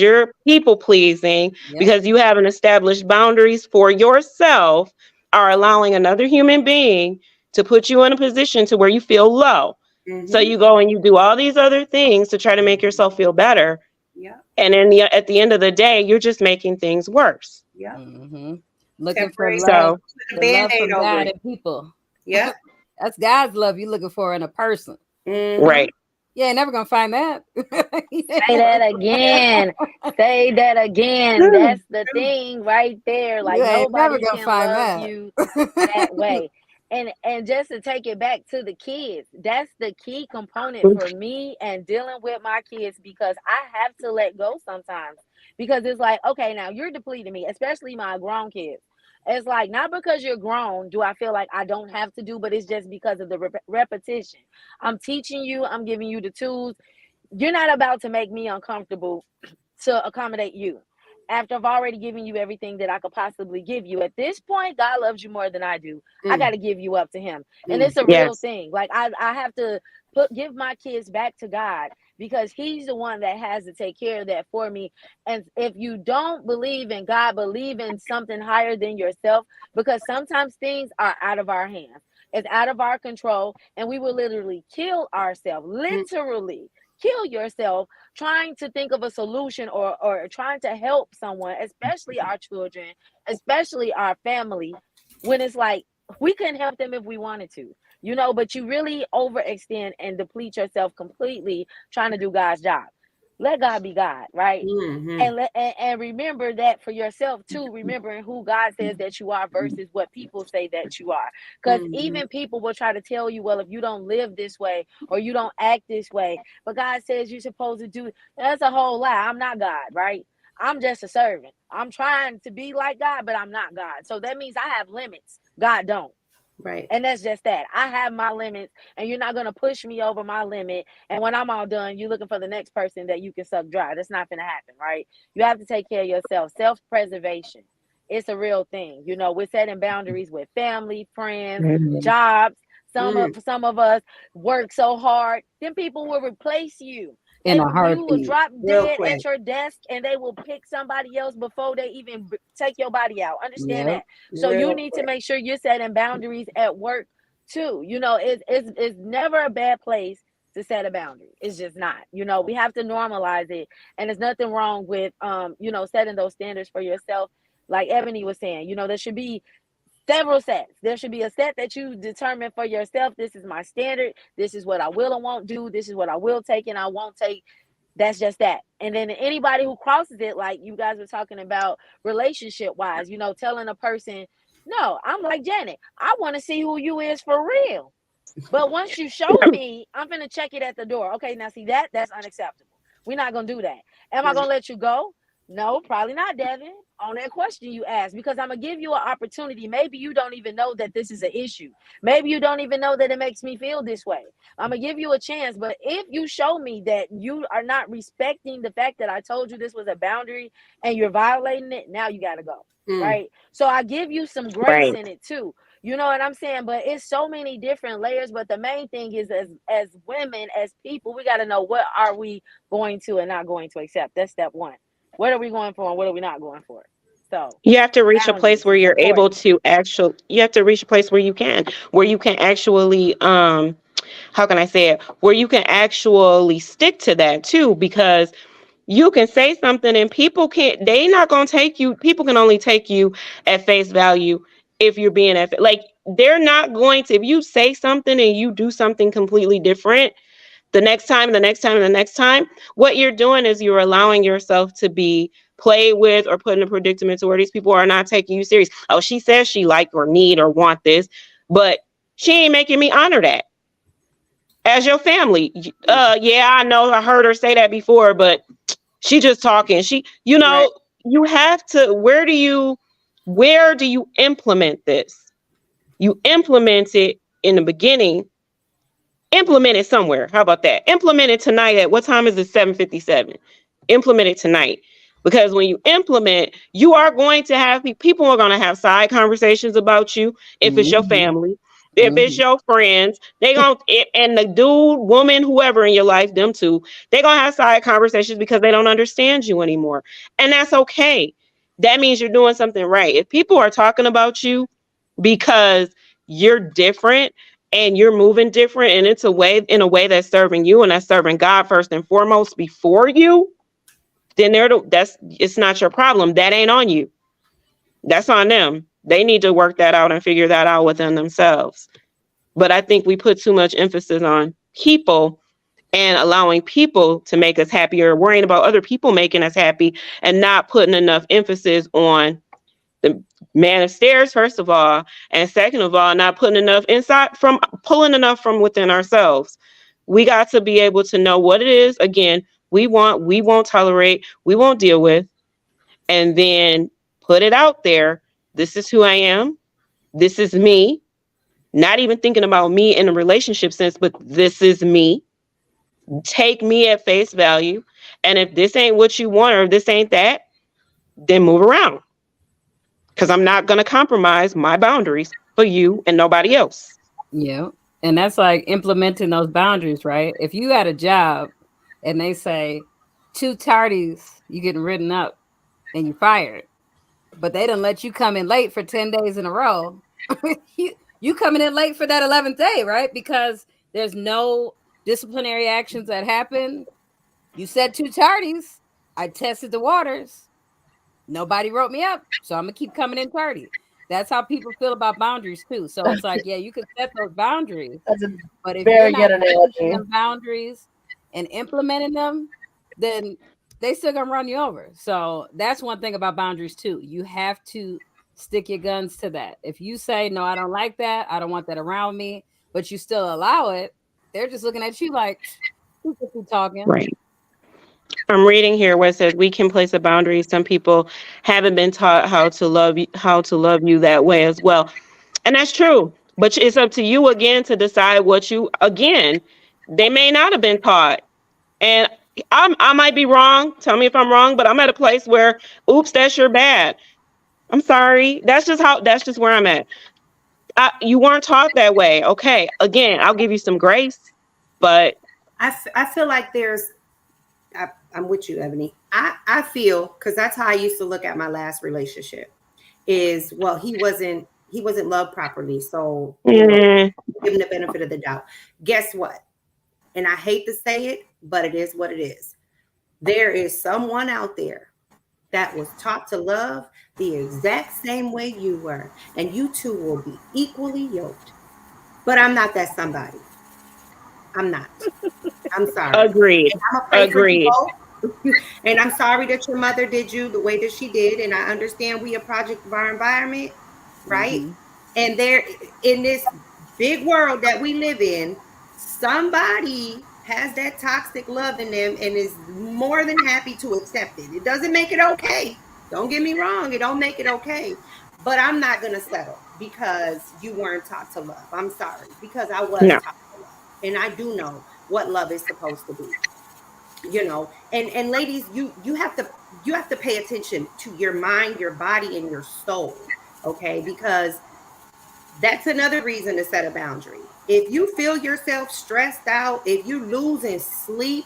you're people pleasing, because you haven't established boundaries for yourself, are allowing another human being to put you in a position to where you feel low. Mm-hmm. So you go and you do all these other things to try to make yourself feel better. Yeah. And then at the end of the day, you're just making things worse. Yeah. Mm-hmm. Looking for Temporary love, solution, put a the love Band-Aid from over God it. and people. Yeah. That's God's love you looking for in a person. Mhm. Right. You ain't never gonna find that. Say that again. Say that again. That's the thing right there. Like You ain't never nobody gonna can find love that. you that way. And just to take it back to the kids, that's the key component for me and dealing with my kids, because I have to let go sometimes, because it's like, okay, now you're depleting me, especially my grown kids. It's like, not because you're grown do I feel like I don't have to do, but it's just because of the repetition. I'm teaching you, I'm giving you the tools. You're not about to make me uncomfortable to accommodate you after I've already given you everything that I could possibly give you. At this point, God loves you more than I do. I got to give you up to him. And it's a real Yes. thing. Like I have to give my kids back to God, because he's the one that has to take care of that for me. And if you don't believe in God, believe in something higher than yourself, because sometimes things are out of our hands. It's out of our control, and we will literally kill ourselves, literally kill yourself trying to think of a solution, or trying to help someone, especially our children, especially our family, when it's like we couldn't help them if we wanted to, but you really overextend and deplete yourself completely trying to do God's job. Let God be God, right? Mhm. And remember that for yourself too, remembering who God says that you are versus what people say that you are. Because Mhm. even people will try to tell you, well, if you don't live this way or you don't act this way, but God says you're supposed to do, that's a whole lie. I'm not God, right? I'm just a servant. I'm trying to be like God, but I'm not God. So that means I have limits. God don't. Right. And that's just that. I have my limits, and you're not going to push me over my limit. And when I'm all done, you're looking for the next person that you can suck dry. That's not going to happen, right? You have to take care of yourself. Self-preservation. It's a real thing. We're setting boundaries with family, friends, Mhm. jobs. Mm. Some of us work so hard, then people will replace you. In a You will heartbeat. drop Real dead quick. at your desk, and they will pick somebody else before they even take your body out. Understand Yep. that. So you Real need to quick. make sure you're setting boundaries at work too. It's never a bad place to set a boundary. It's just not. We have to normalize it, and there's nothing wrong with setting those standards for yourself. Like Ebony was saying, there should be several sets. There should be a set that you determine for yourself. This is my standard. This is what I will and won't do. This is what I will take and I won't take. That's just that. And then anybody who crosses it, like you guys were talking about relationship wise, telling a person, no, I'm like Janet, I want to see who you is for real. But once you show me, I'm gonna check it at the door. Okay, now see that's unacceptable. We're not gonna do that. Am I gonna let you go? No, probably not, Devin. On that question you asked, because I'm gonna give you an opportunity. Maybe you don't even know that this is an issue. Maybe you don't even know that it makes me feel this way. I'm gonna give you a chance. But if you show me that you are not respecting the fact that I told you this was a boundary and you're violating it, now you gotta go. Mm. Right. So I give you some grace Right. in it too. You know what I'm saying? But it's so many different layers. But the main thing is, as women, as people, we got to know what are we going to and not going to accept. That's step one. What are we going for and what are we not going for? So You have to reach a place boundaries where is you're able important. to actually, you have to reach a place where you can actually, how can I say it? Where you can actually stick to that too, because you can say something and they not going to take you. People can only take you at face value if you're being like, they're not going to, if you say something and you do something completely different, the next time, the next time, and the next time, what you're doing is you're allowing yourself to be played with or put in a predicament to where these people are not taking you serious. Oh, she says she like or need or want this, but she ain't making me honor that as your family. Yeah, I know I heard her say that before, but she just talking. Right. You have to, where do you implement this? You implement it in the beginning. Implement it somewhere. How about that? Implement it tonight at what time is it? 7:57. Implement it tonight. Because when you implement, you are going to have people are going to have side conversations about you if it's your Mm-hmm. family, if it's Mm-hmm. your friends. And the dude, woman, whoever in your life, them two, they're going to have side conversations because they don't understand you anymore. And that's okay. That means you're doing something right. If people are talking about you because you're different and you're moving different and it's in a way that's serving you and that's serving God first and foremost before you, then it's not your problem. That ain't on you. That's on them. They need to work that out and figure that out within themselves. But I think we put too much emphasis on people and allowing people to make us happier, worrying about other people making us happy, and not putting enough emphasis on the man upstairs, first of all, and second of all, not putting enough pulling enough from within ourselves. We got to be able to know what it is, again, we won't tolerate, we won't deal with, and then put it out there. This is who I am. This is me. Not even thinking about me in a relationship sense, but this is me. Take me at face value. And if this ain't what you want, or if this ain't that, then move around. Because I'm not going to compromise my boundaries for you and nobody else. Yeah. And that's like implementing those boundaries, right? If you had a job and they say 2 tardies, you getting written up and you fired, but they didn't let you come in late for 10 days in a row. you coming in late for that 11th day, right? Because there's no disciplinary actions that happen. You said 2 tardies. I tested the waters. Nobody wrote me up, so I'm gonna keep coming in tardy. That's how people feel about boundaries too. So it's like, yeah, you can set those boundaries, but if you're not setting them boundaries and implementing them, then they still gonna run you over. So that's one thing about boundaries too. You have to stick your guns to that. If you say, no, I don't like that, I don't want that around me, but you still allow it, they're just looking at you like, who's talking? Right. I'm reading here where it says we can place a boundary. Some people haven't been taught how to love you that way as well. And that's true. But it's up to you again to decide they may not have been taught. And I might be wrong. Tell me if I'm wrong, but I'm at a place where, oops, that's your bad. I'm sorry. That's just where I'm at. You weren't taught that way. Okay. Again, I'll give you some grace, but I feel like I'm with you, Ebony. I feel, because that's how I used to look at my last relationship, is, well, he wasn't loved properly. So give him the benefit of the doubt. Guess what? And I hate to say it, but it is what it is. There is someone out there that was taught to love the exact same way you were, and you two will be equally yoked. But I'm not that somebody. I'm not. I'm sorry. Agreed. Agreed. And I'm sorry that your mother did you the way that she did. And I understand we a product of our environment, right? Mm-hmm. And there, in this big world that we live in, somebody has that toxic love in them and is more than happy to accept it. It doesn't make it okay. Don't get me wrong. It don't make it okay. But I'm not going to settle because you weren't taught to love. I'm sorry. Because I was taught to love. And I do know what love is supposed to be. You know, and ladies, you have to pay attention to your mind, your body, and your soul. Okay, because that's another reason to set a boundary. If you feel yourself stressed out, if you losing sleep,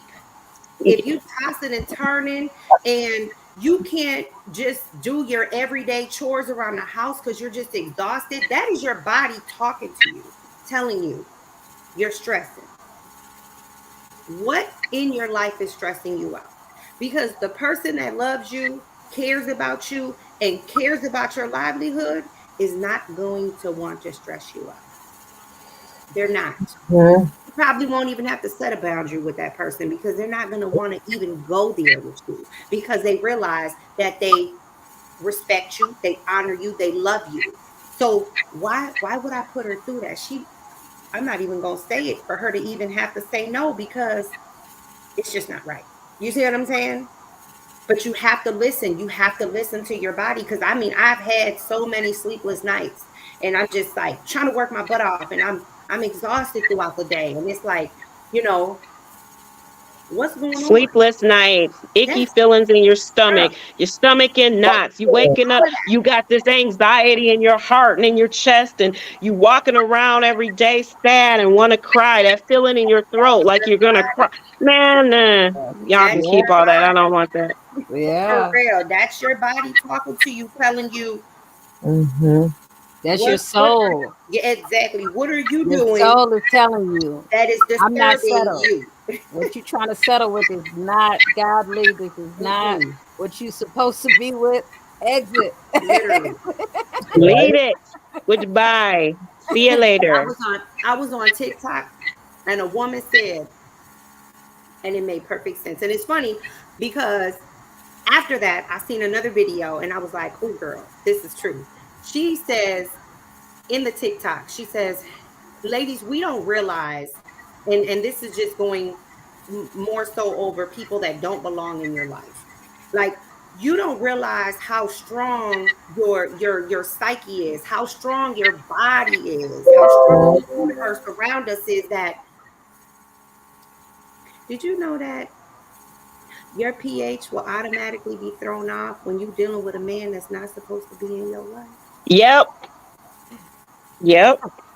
if you tossing and turning, and you can't just do your everyday chores around the house because you're just exhausted, that is your body talking to you, telling you you're stressing. What in your life is stressing you out? Because the person that loves you, cares about you, and cares about your livelihood is not going to want to stress you out. They're not. Yeah. You probably won't even have to set a boundary with that person because they're not going to want to even go there with you because they realize that they respect you, they honor you, they love you. So why would I put her through that? I'm not even going to say it for her to even have to say no because it's just not right. You see what I'm saying? But you have to listen. You have to listen to your body because, I mean, I've had so many sleepless nights and I'm just like trying to work my butt off and I'm exhausted throughout the day. And it's like, you know, what's going on? Sleepless nights, icky feelings in your stomach in knots. You waking up, you got this anxiety in your heart and in your chest, and you walking around every day sad and want to cry. That feeling in your throat, like you're gonna cry. Man, y'all can keep all that. I don't want that. Yeah, for real. That's your body talking to you, telling you. Mm-hmm. That's your soul. Yeah, exactly. What are you your doing? Soul is telling you that is disturbing you. What you trying to settle with is not godly. This is not what you supposed to be with. Exit. Literally. Leave it. Goodbye. See you later. I was on TikTok and a woman said, and it made perfect sense. And it's funny because after that, I seen another video and I was like, oh girl, this is true. She says in the TikTok, she says, ladies, we don't realize, and this is just going more so over people that don't belong in your life. Like, you don't realize how strong your psyche is, how strong your body is, how strong the universe around us is. That, did you know that your pH will automatically be thrown off when you're dealing with a man that's not supposed to be in your life? Yep.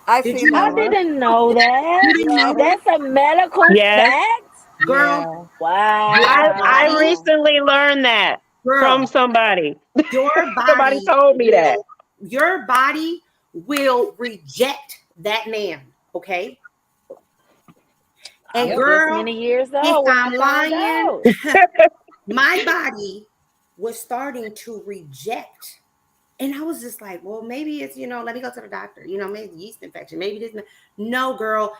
I Did seen you that I one. didn't know that. You didn't know that? That's a medical Yes. fact. Girl, Wow. I recently learned that from somebody. your Somebody body told me that. your body will reject that man, okay? And I'm girl, this many years if old. when I'm I found lying, out. my body was starting to reject. And I was just like, well, maybe it's, let me go to the doctor. Maybe yeast infection. Maybe this. No, girl,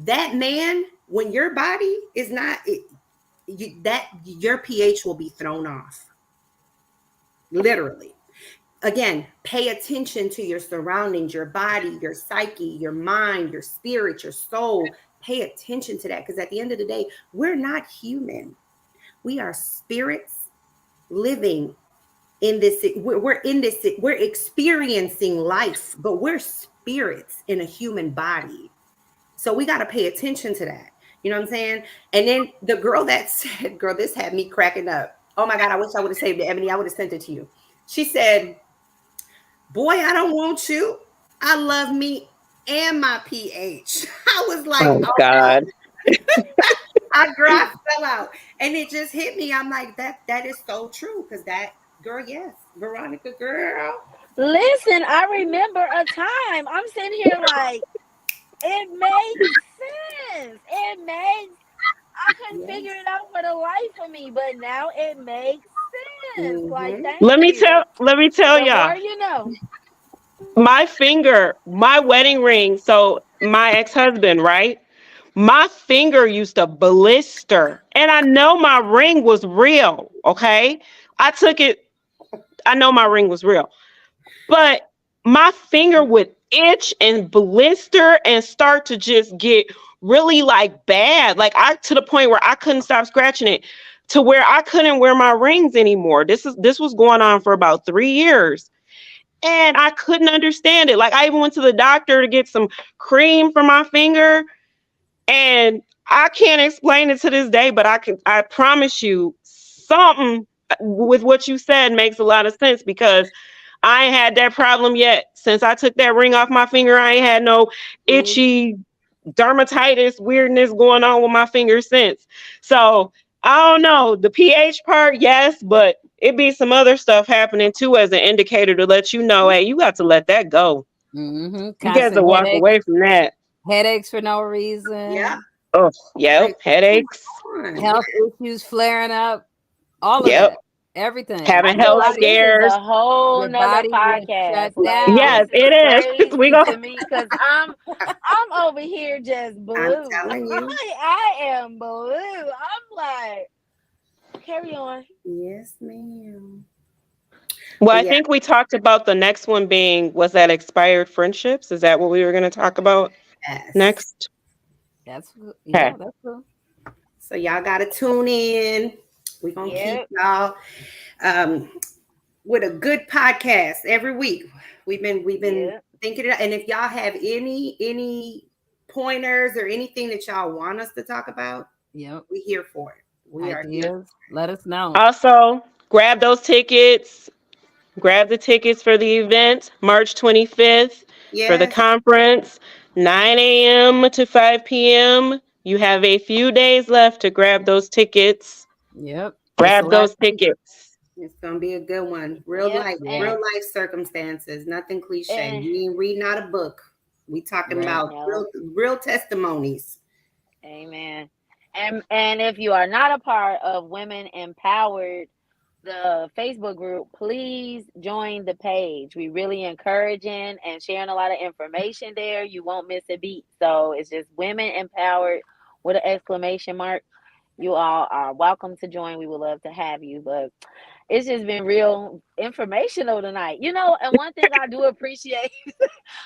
that man, when your body is not, your pH will be thrown off. Literally. Again, pay attention to your surroundings, your body, your psyche, your mind, your spirit, your soul. Pay attention to that, because at the end of the day, we're not human. We are spirits living in this. We're in this. We're experiencing life, but we're spirits in a human body. So we got to pay attention to that. You know what I'm saying? And then the girl that said, girl, this had me cracking up. Oh my God, I wish I would have saved it, Ebony. I would have sent it to you. She said, boy, I don't want you. I love me and my pH. I was like, Oh God. I fell out. And it just hit me. I'm like, that is so true. Because that girl, yes, Veronica, girl. Listen, I remember a time. I'm sitting here like, it makes sense. I couldn't figure it out for the life of me, but now it makes sense. Like, thank Let me you. tell The y'all. more you know. My finger, my wedding ring. So my ex-husband, right? My finger used to blister, and I know my ring was real. Okay, I took it. I know my ring was real, but my finger would itch and blister and start to just get really like bad, like to the point where I couldn't stop scratching it, to where I couldn't wear my rings anymore. This was going on for about 3 years. And I couldn't understand it. Like, I even went to the doctor to get some cream for my finger. And I can't explain it to this day, but I promise you, something with what you said makes a lot of sense, because I ain't had that problem yet. Since I took that ring off my finger, I ain't had no itchy dermatitis weirdness going on with my finger since. So I don't know. The pH part, yes, but it be some other stuff happening too as an indicator to let you know, hey, you got to let that go. You got to walk away from that. Headaches for no reason. Yeah. Oh, yeah. Headaches. Health issues flaring up. All of Yep. that. Everything. Having I feel health like scares. This is a whole Your nother body will podcast. shut Like, down. Yes, this it is. crazy We go. to me because I'm over here just blue. I'm telling you. I am blue. I'm like, carry on. Yes, ma'am. Well, I Yeah. think we talked about the next one being, was that expired friendships? Is that what we were going to talk about Yes. next? That's cool. Okay. Yeah, that's cool. So y'all got to tune in. We're going to keep y'all with a good podcast every week. We've been thinking it. And if y'all have any pointers or anything that y'all want us to talk about, Yep. we're here for it. We are here. Let us know. Also, grab those tickets. Grab the tickets for the event, March 25th, for the conference, 9 a.m. to 5 p.m. You have a few days left to grab those tickets. Yep. Grab those tickets. It's gonna be a good one. Real life circumstances, nothing cliche. We ain't reading out a book. We talking about real testimonies. Amen. And if you are not a part of Women Empowered, the Facebook group, please join the page. We really encouraging and sharing a lot of information there. You won't miss a beat. So it's just Women Empowered with an exclamation mark. You all are welcome to join. We would love to have you. But it's just been real informational tonight. And one thing I do appreciate,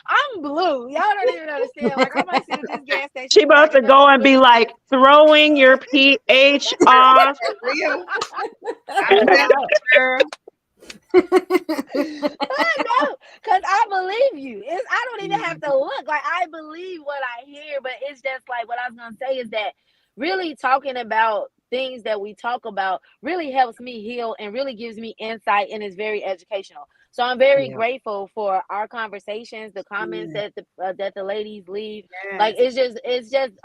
I'm blue. Y'all don't even understand. Like, I'm about to sit at this gas station. She about to go and be like throwing your pH off. Real. I know, girl. I know, because I believe you. I don't even have to look. Like, I believe what I hear, but it's just like what I was going to say is that really talking about things that we talk about really helps me heal and really gives me insight and is very educational. So I'm very grateful for our conversations, the comments that the ladies leave. Like, it's just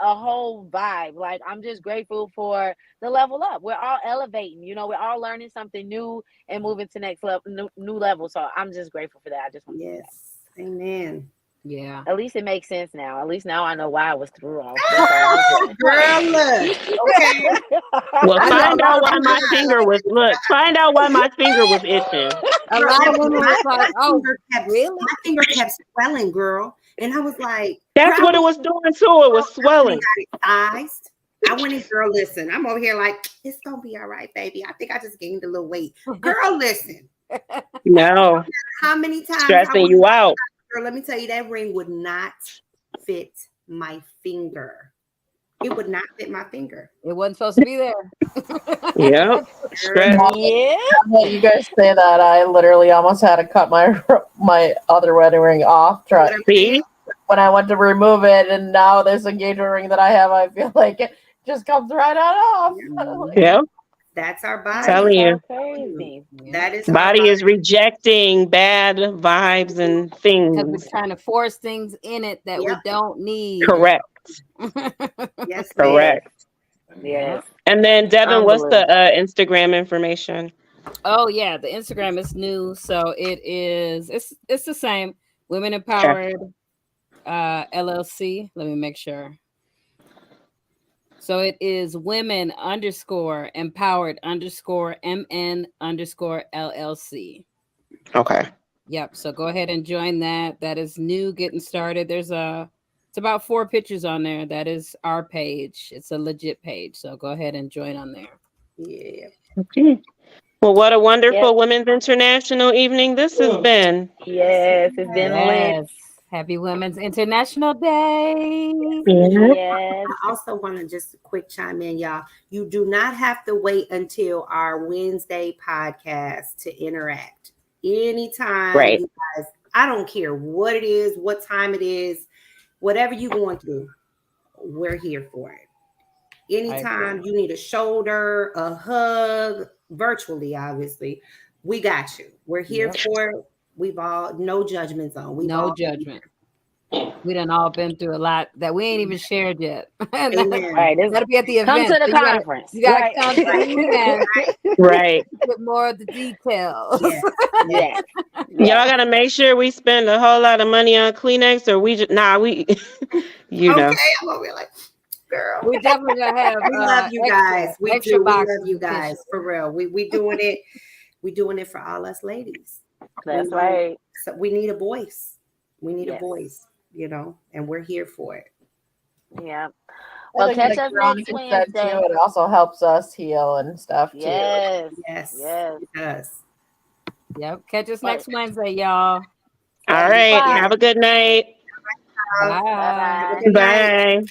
a whole vibe. Like, I'm just grateful for the level up. We're all elevating, we're all learning something new and moving to next level, new level. So I'm just grateful for that. I just want to say that. Amen. Yeah. At least it makes sense now. At least now I know why I was through all. Girl, look. Okay. Well, find out why my finger was itching. A lot of women was like, "Oh, really?" My finger kept swelling, girl, and I was like, That's what it was doing too. It was swelling. I went in, girl, listen. I'm over here like, it's gonna be all right, baby. I think I just gained a little weight. Girl, listen. No. How many times Stressing you out. Girl, let me tell you, that ring would not fit my finger. It would not fit my finger. It wasn't supposed to be there. Yep. Stress. Yeah. You guys say that, I literally almost had to cut my other wedding ring off. See? When I went to remove it, and now this engagement ring that I have, I feel like it just comes right off. Yep. That's our body. Telling you. Crazy. That is Body is rejecting bad vibes and Because things. we're trying to force things in it that we don't need. Correct. Yes, Correct. Yes. And then Devin, what's the Instagram information? Oh yeah, the Instagram is new, so it's the same. Women Empowered LLC. Let me make sure. So it is women _empowered _MN _LLC. Okay. Yep. So go ahead and join that. That is new, getting started. It's about 4 pictures on there. That is our page. It's a legit page. So go ahead and join on there. Yeah. Okay. Well, what a wonderful Women's International evening this has been. Yes, it's been lit. Happy Women's International Day. Yes. I also want to just quick chime in, y'all. You do not have to wait until our Wednesday podcast to interact. Anytime, Right. you guys, I don't care what it is, what time it is, whatever you're going through, we're here for it. Anytime you need a shoulder, a hug, virtually, obviously, we got you. We're here for it. We've all, no judgment zone. No judgment. We done all been through a lot that we ain't even shared yet. Right. That'll be at the event. Come to the So conference. You gotta come to the event. Right. Get more of the details. Yeah. Y'all gotta make sure we spend a whole lot of money on Kleenex, or we just you know. Okay, I'm over here like, girl. We definitely gonna have. We love you guys. We extra do. We love boxes you of guys tissue. for real. We doing it. We doing it for all us ladies. That's right. So we need a voice. We need a Yes. voice, and we're here for it. Yeah. Well, Well, catch us next Too, Wednesday. it also helps us heal and stuff too. Yes. Yes. Yes. It does. Yep. Catch us next Wednesday, y'all. All right. Have a good night. Bye. Bye-bye. Good night. Bye.